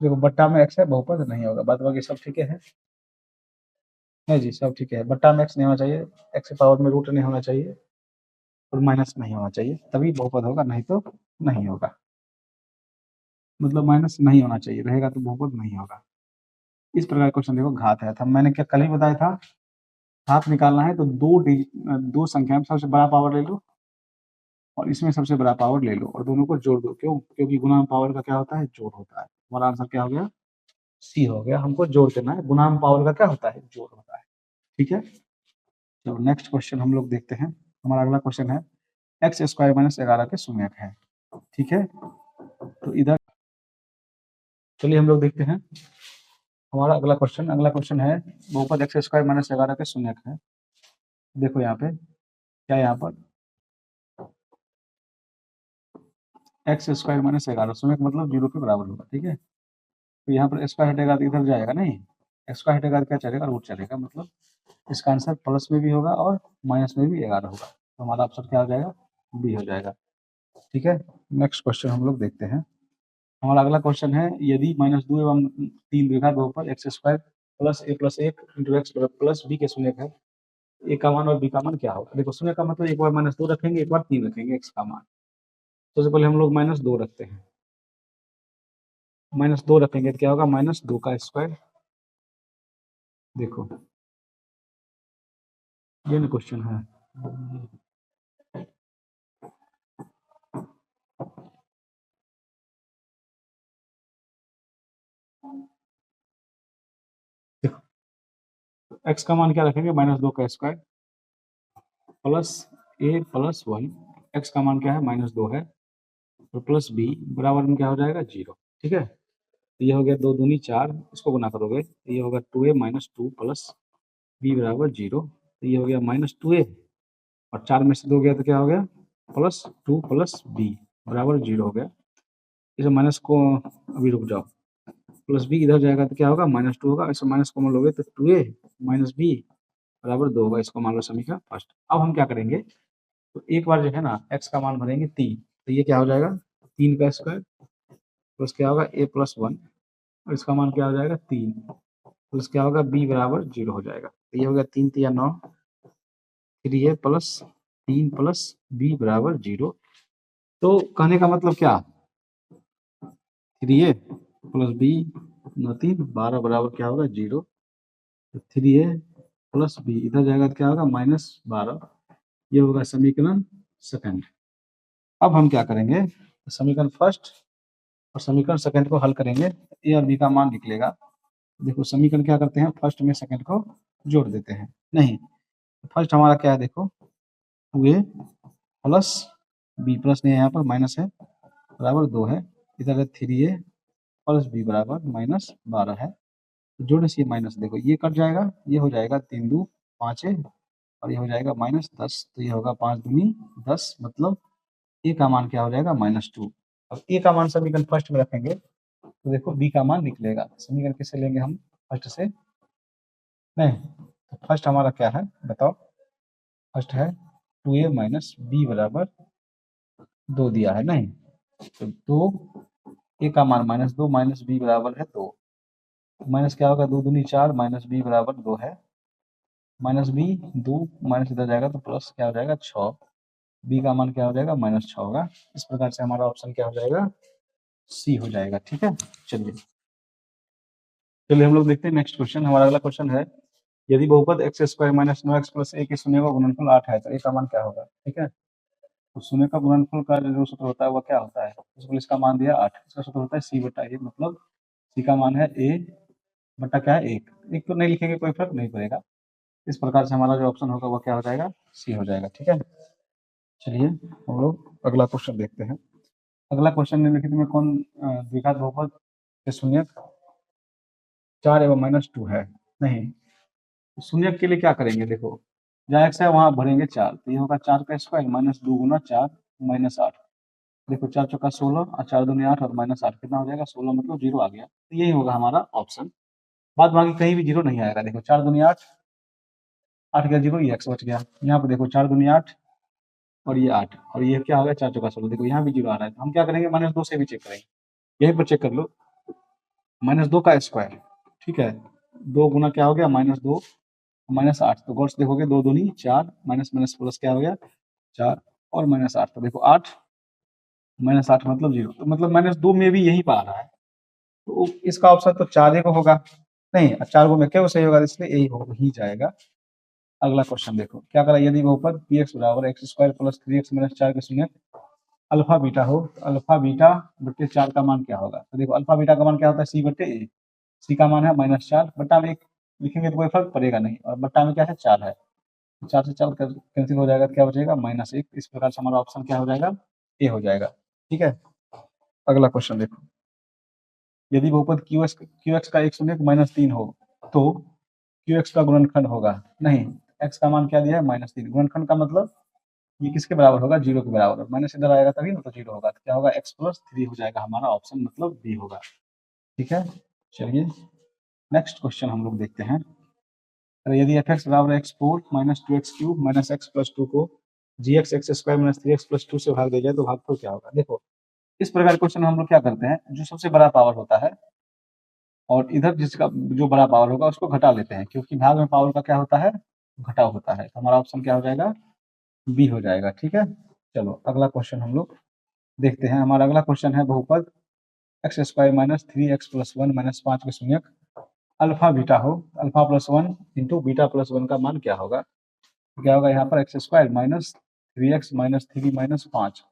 देखो बट्टा में एक्स है, बहुपद नहीं होगा, बाद बाकी सब ठीक है। नहीं जी, सब ठीक है, बट्टा में एक्स नहीं होना चाहिए, एक्स के पावर में रूट नहीं होना चाहिए, और माइनस नहीं होना चाहिए, तभी बहुपद होगा, नहीं तो नहीं होगा। मतलब माइनस नहीं होना चाहिए, रहेगा तो बहुपद नहीं होगा। इस प्रकार क्वेश्चन देखो, घात है था, मैंने क्या कल ही बताया था, घात निकालना है तो दो संख्या में सबसे बड़ा पावर ले लो और इसमें सबसे बड़ा पावर ले लो और दोनों को जोड़ दो। क्यों, क्योंकि गुणा पावर का क्या होता है, जोड़ होता है। हमारा आंसर क्या हो गया, सी हो गया। हमको जोड़ करना है, गुणा पावर का क्या होता है, जोड़ होता है। ठीक है, चलो नेक्स्ट क्वेश्चन हम लोग देखते हैं। हमारा अगला क्वेश्चन है एक्स स्क्वायर माइनस 11 के शून्यक है। ठीक है, तो इधर चलिए हम लोग देखते हैं हमारा अगला क्वेश्चन है बहुपद एक्स स्क्वायर माइनस 11 के शून्यक है। देखो यहाँ पे क्या, यहाँ पर एक्स स्क्वायर माइनस 11 शून्यक मतलब 0 के बराबर होगा। ठीक है, तो यहाँ पर स्क्वायर हटेगा तो इधर जाएगा, नहीं स्क्वायर हटेगा तो क्या चलेगा, रूट चलेगा, मतलब इसका आंसर प्लस में भी होगा और माइनस में भी 11 होगा। तो हमारा ऑप्शन क्या हो जाएगा, बी हो जाएगा। ठीक है, नेक्स्ट क्वेश्चन हम लोग देखते हैं। हमारा अगला क्वेश्चन है यदि -2 एवं 3 द्विघात बहुपद x square plus a plus 1 into x plus b के शून्यक है, ए का मान और बी का मान क्या होगा। देखो शून्य का मतलब एक बार -2 रखेंगे, एक बार 3 रखेंगे एक्स का मान। सबसे पहले हम लोग -2 रखते हैं, -2 रखेंगे तो क्या होगा, -2 का स्क्वायर। देखो ये ना क्वेश्चन है। देखो x का मान क्या रखेंगे, -2 का square plus a plus 1। x का मान क्या है, -2 है, और प्लस b बराबर में क्या हो जाएगा, 0। ठीक है, तो ये हो गया 2 दूनी 4, इसको गुना करोगे तो ये होगा 2a - 2 प्लस b बराबर 0। तो ये हो गया -2a, और 4 में से 2 गया तो क्या हो गया, +2 प्लस b बराबर 0 हो गया। इस माइनस को, अभी रुक जाओ, प्लस b इधर जाएगा तो क्या होगा, -2 होगा। इसे माइनस कॉमन लोगे तो 2a - b बराबर 2 होगा। इसको मान लो समीकरण फर्स्ट। अब हम क्या करेंगे, तो एक बार जो है ना x का मान भरेंगे 3, तो ये क्या हो जाएगा, 3 का स्क्वायर प्लस क्या होगा, a प्लस 1, और इसका मान क्या हो जाएगा, 3 प्लस क्या होगा, b बराबर 0 हो जाएगा। तो ये हो गया 3 3 9, फिर ये प्लस 3 प्लस b बराबर 0। तो कहने का मतलब क्या, 3a प्लस b, 3 12 बराबर क्या होगा, 0। तो 3a प्लस b इधर जाएगा तो क्या होगा, -12। ये होगा समीकरण सेकंड। अब हम क्या करेंगे, समीकरण फर्स्ट और समीकरण सेकंड को हल करेंगे, ए और बी का मान निकलेगा। देखो समीकरण क्या करते हैं, फर्स्ट में सेकंड को जोड़ देते हैं। नहीं, फर्स्ट हमारा क्या है, देखो 2a प्लस b, प्लस नहीं है यहाँ पर, माइनस है, बराबर 2 है। इधर है 3a प्लस b बराबर -12 है। तो जोड़ने से ये माइनस, देखो ये कट जाएगा, ये हो जाएगा 3 2 5 है, और ये हो जाएगा -10। तो ये होगा 5 दूनी 10, मतलब ए का मान क्या हो जाएगा, -2। अब ए का मान समीकरण फर्स्ट में रखेंगे तो देखो बी का मान निकलेगा। समीकरण किससे लेंगे हम, फर्स्ट से। नहीं, तो फर्स्ट हमारा क्या है बताओ, फर्स्ट है 2a माइनस बी बराबर 2 दिया है। नहीं, तो 2 ए का मान -2 माइनस बी बराबर है 2, माइनस क्या होगा, 2 दूनी 4 माइनस बी बराबर 2 है, माइनस बी 2 माइनस इधर जाएगा तो प्लस क्या हो जाएगा 6, बी का मान क्या हो जाएगा, -6 होगा। इस प्रकार से हमारा ऑप्शन क्या हो जाएगा, सी हो जाएगा। ठीक है, चलिए चलिए हम लोग देखते हैं नेक्स्ट क्वेश्चन। हमारा अगला क्वेश्चन है, यदि बहुपद x square minus 9x plus a के शून्य का गुणनफल 8 है तो ए का मान क्या होगा। ठीक है, तो शून्य का गुणनफल का जो सूत्र होता है वह क्या होता है, इसका मान दिया 8, इसका सूत्र होता है सी बटा ए, मतलब सी का मान है ए बटा क्या है, एक। एक तो नहीं लिखेंगे, कोई फर्क नहीं पड़ेगा। इस प्रकार से हमारा जो ऑप्शन होगा वह क्या हो जाएगा, सी हो जाएगा। ठीक है, चलिए हम लोग अगला क्वेश्चन देखते हैं। अगला क्वेश्चन निम्नलिखित में कौन द्विघात बहुपद के शून्यक 4 एवं -2 है। नहीं, तो शून्यक के लिए क्या करेंगे, देखो जहाँ एक्स है वहाँ भरेंगे 4, तो ये होगा 4 का स्क्वायर -2 गुना 4 -8। देखो 4 चौका 16 और 4 दूनी 8 और -8 कितना हो जाएगा, 16, मतलब 0 आ गया। तो यही होगा हमारा ऑप्शन। बाद बाकी कहीं भी 0 नहीं आएगा। देखो 4 दूनी 8, 8 गया 0, ये एक्स बच गया। यहाँ पर देखो 4 दूनी 8 और ये 8, और ये क्या हो गया, 4 चौका 16। देखो यहाँ भी 0 आ रहा है, तो हम क्या करेंगे, -2 से भी चेक करेंगे। यहीं पर चेक कर लो, -2 का स्क्वायर। ठीक है, 2 गुना क्या हो गया, -2 -8। तो गौर से देखोगे 2 दूनी 4, माइनस माइनस प्लस क्या हो गया 4 और -8। तो देखो 8 -8 मतलब 0, तो मतलब -2 में भी यही पा रहा है। तो इसका ऑप्शन तो 4 ही को होगा। नहीं, 4 को में क्या सही होगा, इसलिए यही हो ही जाएगा। अगला क्वेश्चन देखो क्या करा, यदि बहुपद पी एक्स बराबर x square plus 3x minus 4 के शून्य अल्फा बीटा हो, तो अल्फा बीटा बटे 4 का मान क्या होगा। तो देखो अल्फा बीटा का मान क्या होता है, सी बटे ए। सी का मान है -4, बट्टा में 1 लिखेंगे तो कोई फर्क पड़ेगा नहीं, और बट्टा में क्या है 4 है, 4 से 4 कैंसिल हो जाएगा तो क्या बचेगा, -1। इस प्रकार से हमारा ऑप्शन क्या हो जाएगा, ए हो जाएगा। ठीक है, अगला क्वेश्चन देखो, यदि बहुपद क्यू एक्स का एक शून्य -3 हो तो क्यू एक्स का गुणनखंड होगा। नहीं, एक्स का मान क्या दिया है, -3। गुणनखंड का मतलब ये किसके बराबर होगा, 0 के बराबर। माइनस इधर आएगा तभी ना, तो 0 होगा। तो क्या होगा, x + 3 हो जाएगा हमारा ऑप्शन, मतलब बी होगा। ठीक है, चलिए नेक्स्ट क्वेश्चन हम लोग देखते हैं। तो यदि एफ एक्स बराबर x4 - 2x³ - x + 2 को जी एक्स एक्स स्क्वायर - 3x + 2 से भाग दिया जाए तो भागफल क्या होगा। देखो इस प्रकार क्वेश्चन हम लोग क्या करते हैं, जो सबसे बड़ा पावर होता है और इधर जिसका जो बड़ा पावर होगा उसको घटा लेते हैं, क्योंकि भाग में पावर का क्या होता है, घटाव होता है। तो हमारा ऑप्शन क्या हो जाएगा, बी हो जाएगा। ठीक है, चलो अगला क्वेश्चन हम लोग देखते हैं। हमारा अगला क्वेश्चन है बहुपद x square minus 3x plus 1 minus 5 के शून्य अल्फा बीटा हो, alpha plus 1 into beta plus 1 का मान क्या होगा? क्या होगा यहाँ पर? X square minus 3x minus 3 minus 5,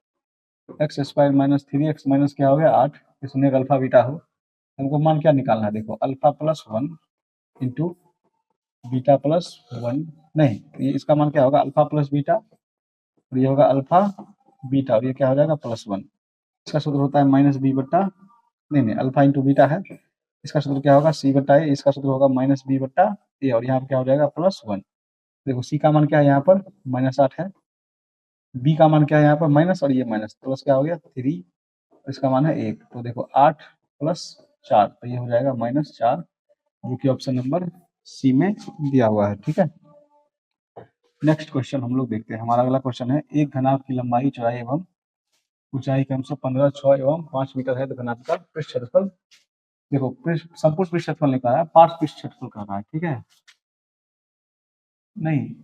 x square minus 3x minus क्या हो गया 8 के शून्य अल्फा बीटा हो। हमको मान क्या निकालना है? देखो alpha plus 1 into beta plus 1, नहीं ये इसका मान क्या होगा? अल्फा प्लस बीटा, और ये होगा अल्फा बीटा, और ये क्या हो जाएगा? प्लस 1। इसका सूत्र होता है माइनस बी बट्टा, नहीं अल्फा इंटू बीटा है, इसका सूत्र क्या होगा? सी बट्टा ए, इसका सूत्र होगा माइनस बी बट्टा ए, और यहाँ पर क्या हो जाएगा? प्लस 1। देखो सी का मान क्या है यहाँ पर? -8 है, बी का मान क्या है यहाँ पर? माइनस, और ये माइनस, प्लस क्या हो गया? 3, इसका मान है 1। तो देखो 8 प्लस 4, तो ये हो जाएगा -4, जो कि ऑप्शन नंबर सी में दिया हुआ है। ठीक है, नेक्स्ट क्वेश्चन हम लोग देखते हैं। हमारा अगला क्वेश्चन है, एक घनाभ की लंबाई, चौड़ाई एवं ऊंचाई क्रमशः 15, 6 एवं 5 मीटर है, तो घनाभ का पृष्ठ क्षेत्रफल, देखो संपूर्ण पृष्ठ क्षेत्रफल नहीं कह रहा है, पार्श्व पृष्ठ क्षेत्रफल कह रहा है। ठीक है, नहीं,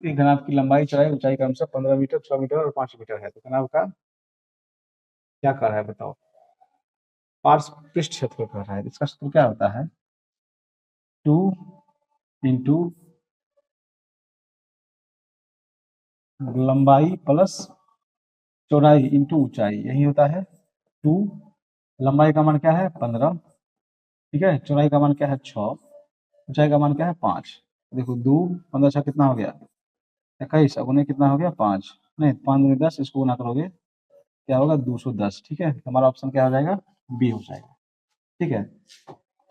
एक घनाभ की लंबाई, चौड़ाई, ऊंचाई क्रमशः 15 मीटर, 6 मीटर और 5 मीटर है, तो घनाभ का क्या कह रहा है बताओ? पार्श्व पृष्ठ क्षेत्रफल कह रहा है। इसका सूत्र क्या होता है? 2 इंटू लंबाई प्लस चौड़ाई इंटू ऊंचाई, यही होता है 2। लंबाई का मान क्या है? 15, ठीक है, चौड़ाई का मान क्या है? 6, ऊंचाई का मान क्या है? 5। देखो 2 15 6 कितना हो गया? 21, अब उन्हें कितना हो गया? 5, नहीं 5 दूनी 10, इसको गुना करोगे क्या होगा? 210। ठीक है, हमारा ऑप्शन क्या हो जाएगा? बी हो जाएगा। ठीक है,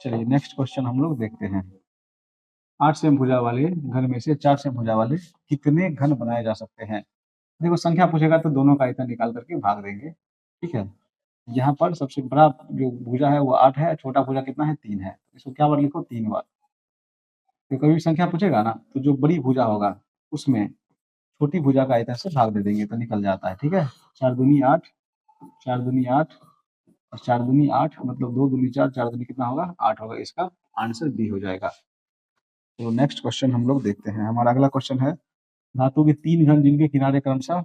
चलिए नेक्स्ट क्वेश्चन हम लोग देखते हैं। 8 सेम भुजा वाले घन में से 4 सेम भुजा वाले कितने घन बनाए जा सकते हैं? देखो संख्या पूछेगा तो दोनों का आयतन निकाल करके भाग देंगे। ठीक है, यहाँ पर सबसे बड़ा जो भुजा है वो 8 है, छोटा भुजा कितना है? 3 है, इसको क्या बार लिखो? 3 बार। तो कभी भी संख्या पूछेगा ना, तो जो बड़ी भुजा होगा उसमें छोटी भुजा का आयतन से भाग दे देंगे तो निकल जाता है। ठीक है, 4 दूनी 8, 4 दूनी 8 और 4 दूनी 8, मतलब 2 दूनी 4, 4 दूनी कितना होगा? 8 होगा। इसका आंसर बी हो जाएगा। तो नेक्स्ट क्वेश्चन हम लोग देखते हैं। हमारा अगला क्वेश्चन है, धातु के 3 घन जिनके किनारे क्रमशः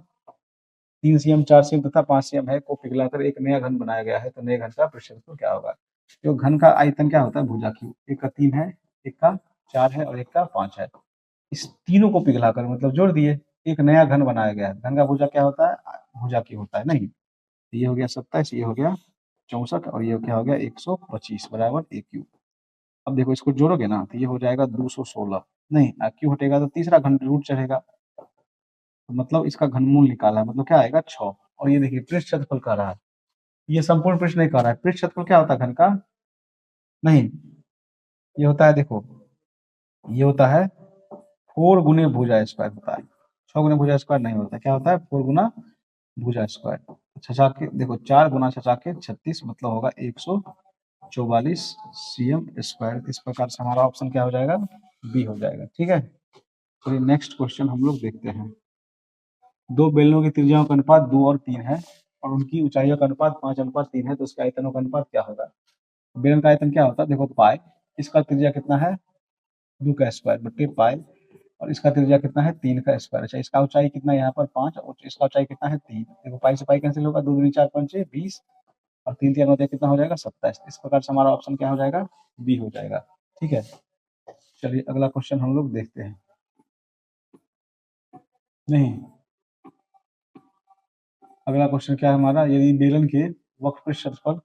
3 cm, 4 cm तथा 5 cm है को पिघलाकर एक नया घन बनाया गया है, तो नए घन का पृष्ठ क्षेत्रफल क्या होगा? जो घन का आयतन क्या होता है भुजा की? एक का 3 है, एक का 4 है और एक का 5 है। इस तीनों को पिघलाकर मतलब जोड़ दिए, एक नया घन बनाया गया है। घन का भुजा क्या होता है? भुजा की होता है। नहीं, ये हो गया 27, ये हो गया 64 और ये क्या हो गया? 125 बराबर a क्यूब। अब देखो इसको जोड़ोगे ना तो ये हो जाएगा 216, नहीं क्यों हटेगा तो तीसरा घन रूट चढ़ेगा, तो मतलब इसका घनमूल निकाला है, मतलब क्या आएगा? 6। और ये देखिए पृष्ठ क्षेत्रफल कह रहा है, ये संपूर्ण पृष्ठ नहीं कह रहा है। पृष्ठ क्षेत्रफल क्या होता है घन का? नहीं, ये होता है, देखो ये होता है 4 गुने भुजा स्क्वायर होता है, 6 गुने भुजा स्क्वायर नहीं होता। क्या होता है? 4 गुना भुजा स्क्वायर। छछा के देखो 4 गुना छछा के 36, मतलब होगा 144 cm स्क्वायर। इस प्रकार से हमारा ऑप्शन क्या हो जाएगा? बी हो जाएगा। ठीक है, चलिए नेक्स्ट क्वेश्चन हम लोग देखते हैं। दो बेलनों की त्रिज्याओं का अनुपात 2 और 3 है और उनकी ऊंचाइयों का अनुपात 5:3 है, तो उसके आयतनों का अनुपात क्या होगा? बेलन का आयतन क्या होता है? देखो पाई, इसका त्रिज्या कितना है? 2 का स्क्वायर बट्टे पाई, और इसका त्रिज्या कितना है? 3 का स्क्वायर। अच्छा, इसका ऊंचाई कितना है यहाँ पर? 5, और इसका ऊंचाई कितना है? 3। देखो पाई से पाई कैंसिल होगा, 2 दूनी 4 5 20 और 3 3 होते कितना हो जाएगा? 27। इस प्रकार से हमारा ऑप्शन क्या हो जाएगा? बी हो जाएगा। ठीक है, चलिए अगला क्वेश्चन हम लोग देखते हैं। नहीं, अगला क्वेश्चन क्या है हमारा? यदि बेलन के वक्र पृष्ठ क्षेत्रफल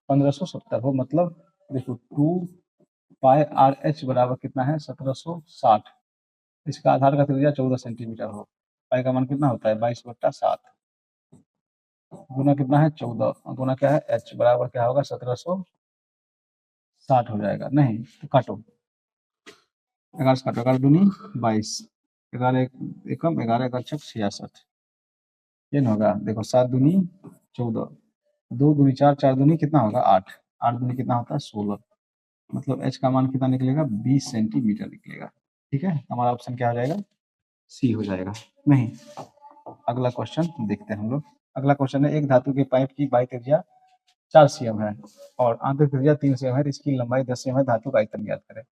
1570 हो, मतलब देखो 2 पाई आर एच बराबर कितना है? 1760। इसका आधार का त्रिज्या 14 सेंटीमीटर हो, पाई का मान कितना होता है? 22/7 गुना कितना है? 14 गुना क्या है? एच बराबर क्या होगा? 1760 हो जाएगा। नहीं तो काटो, 11 से काटो, 11 दूनी 22, 11 एकम 11, 11 छक 66, ये न होगा। देखो 7 दूनी 14, 2 दूनी 4, 4 दूनी कितना होगा? 8, 8 दूनी कितना होता है? 16, मतलब एच का मान कितना निकलेगा? 20 सेंटीमीटर निकलेगा। ठीक है, हमारा ऑप्शन क्या हो जाएगा? सी हो जाएगा। नहीं, अगला क्वेश्चन देखते हैं हम लोग। अगला क्वेश्चन है, एक धातु के पाइप की बाह्य त्रिज्या 4 cm है और आंतरिक त्रिज्या 3 cm है, इसकी लंबाई 10 cm है, धातु का आयतन ज्ञात करें।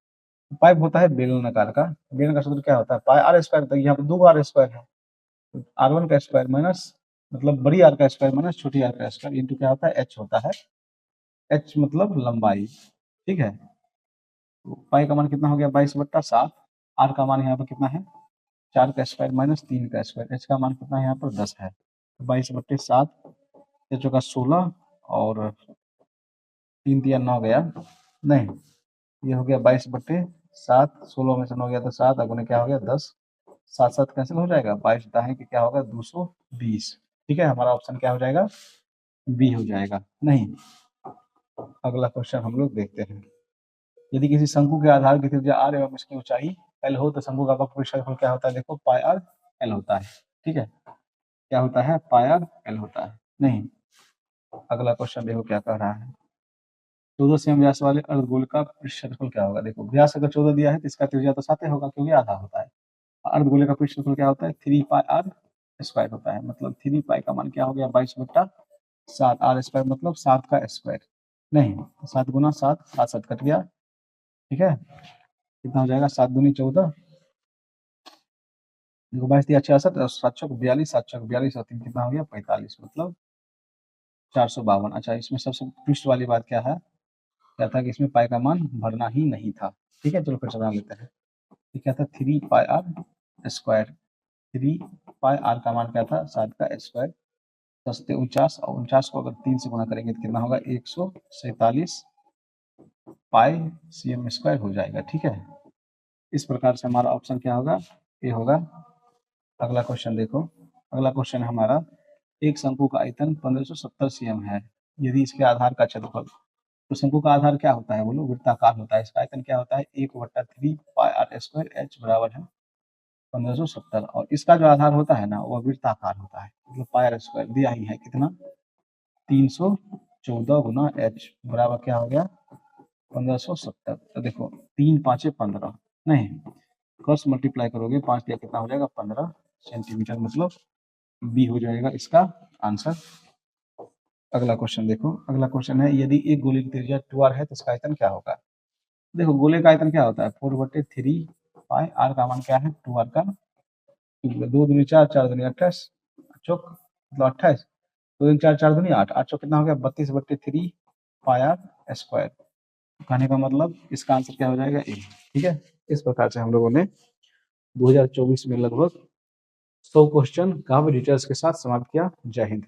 पाइप होता है बेलनाकार का, बेलन का सूत्र क्या होता है? पाई आर स्क्वायर, तो यहाँ पर 2 आर स्क्वायर है, आर वन का स्क्वायर माइनस मतलब बड़ी आर का स्क्वायर माइनस छोटी आर का स्क्वायर इंटू क्या होता है एच होता है। एच मतलब लंबाई, ठीक है। तो पाई का मान कितना हो गया 22/7। आर का मान यहाँ पर कितना है 4 का स्क्वायर माइनस 3 का स्क्वायर। एच का मान कितना है यहाँ पर 10 है। 22/7, ये चौका 16 और 3 दिया 9 गया, नहीं ये हो गया 22/7। 16 में से 9 गया तो 7, अगुने क्या हो गया 10। 7 7 कैंसिल हो जाएगा, 22 दाएं कि क्या होगा 220। ठीक है, हमारा ऑप्शन क्या हो जाएगा बी हो जाएगा। नहीं, अगला क्वेश्चन हम लोग देखते हैं। यदि किसी शंकु के आधार की त्रिज्या r एवं इसकी ऊंचाई l हो तो शंकु का वक्र क्षेत्रफल क्या होता है, देखो पाई r l होता है। ठीक है, क्या होता है पाई r l होता है। नहीं, अगला क्वेश्चन देखो क्या कह रहा है। 14 सेमी व्यास वाले अर्धगोल का पृष्ठ क्षेत्रफल क्या होगा। देखो व्यास अगर 14 दिया है तो इसका त्रिज्या तो 7 होगा क्योंकि आधा होता है। अर्धगोले का पृष्ठ क्षेत्रफल क्या होता है 3 पाई r स्क्वायर होता है। मतलब 3 पाई का मान क्या हो गया 22/7। r स्क्वायर मतलब 7 का स्क्वायर। नहीं, 7 गुना 7, 7 7 कट गया। ठीक है, कितना हो जाएगा 7 दूनी 14, देखो 22 दिया 66 और 7 चौक 42, 7 चौक 42 और 3 कितना हो गया 45, मतलब 452। अच्छा, इसमें सबसे ट्विस्ट वाली बात क्या है, क्या था कि इसमें पाई का मान भरना ही नहीं था। ठीक है, चलो फिर चला लेते हैं। ये क्या था 3 पाई r स्क्वायर। 3 पाई r का मान क्या था 7 का स्क्वायर। 10 से 49 और 49 को अगर 3 से गुणा करेंगे तो कितना होगा 147 पाई cm स्क्वायर हो जाएगा। ठीक है, इस प्रकार से हमारा ऑप्शन क्या होगा ये होगा। अगला क्वेश्चन देखो। अगला क्वेश्चन हमारा एक शंकु का आयतन 1570 cm है। यदि इसके आधार का क्षेत्रफल, तो शंकु का आधार क्या होता है बोलो वृत्ताकार होता है। इसका आयतन क्या होता है 1/3 पाई r स्क्वायर। h बराबर है 1570 और इसका जो आधार होता है ना वह वृत्ताकार होता है, मतलब पाई r स्क्वायर दिया ही है कितना 314 गुना h बराबर क्या हो गया 1570। तो देखो 3 5 15, नहीं क्रॉस मल्टीप्लाई करोगे 5 दिया कितना हो जाएगा 15 सेंटीमीटर, मतलब बी हो जाएगा इसका आंसर। अगला क्वेश्चन देखो। अगला क्वेश्चन है यदि एक गोले की त्रिज्या 2r है तो इसका आयतन क्या होगा। देखो गोले का आयतन क्या होता है 4/3 पाई। r का मान क्या है 2r का, 2 दूनी 4, 4 दूनी 28 चौक मतलब 28, 2 दूनी 4, 4 दूनी 8, 8 चौक कितना हो गया 32/3 पाई r स्क्वायर। कहने का मतलब इसका आंसर क्या हो जाएगा ए। ठीक है, इस प्रकार से हम लोगों ने 2024 में लगभग 100 क्वेश्चन काफी डिटेल्स के साथ समाप्त किया। जय हिंद।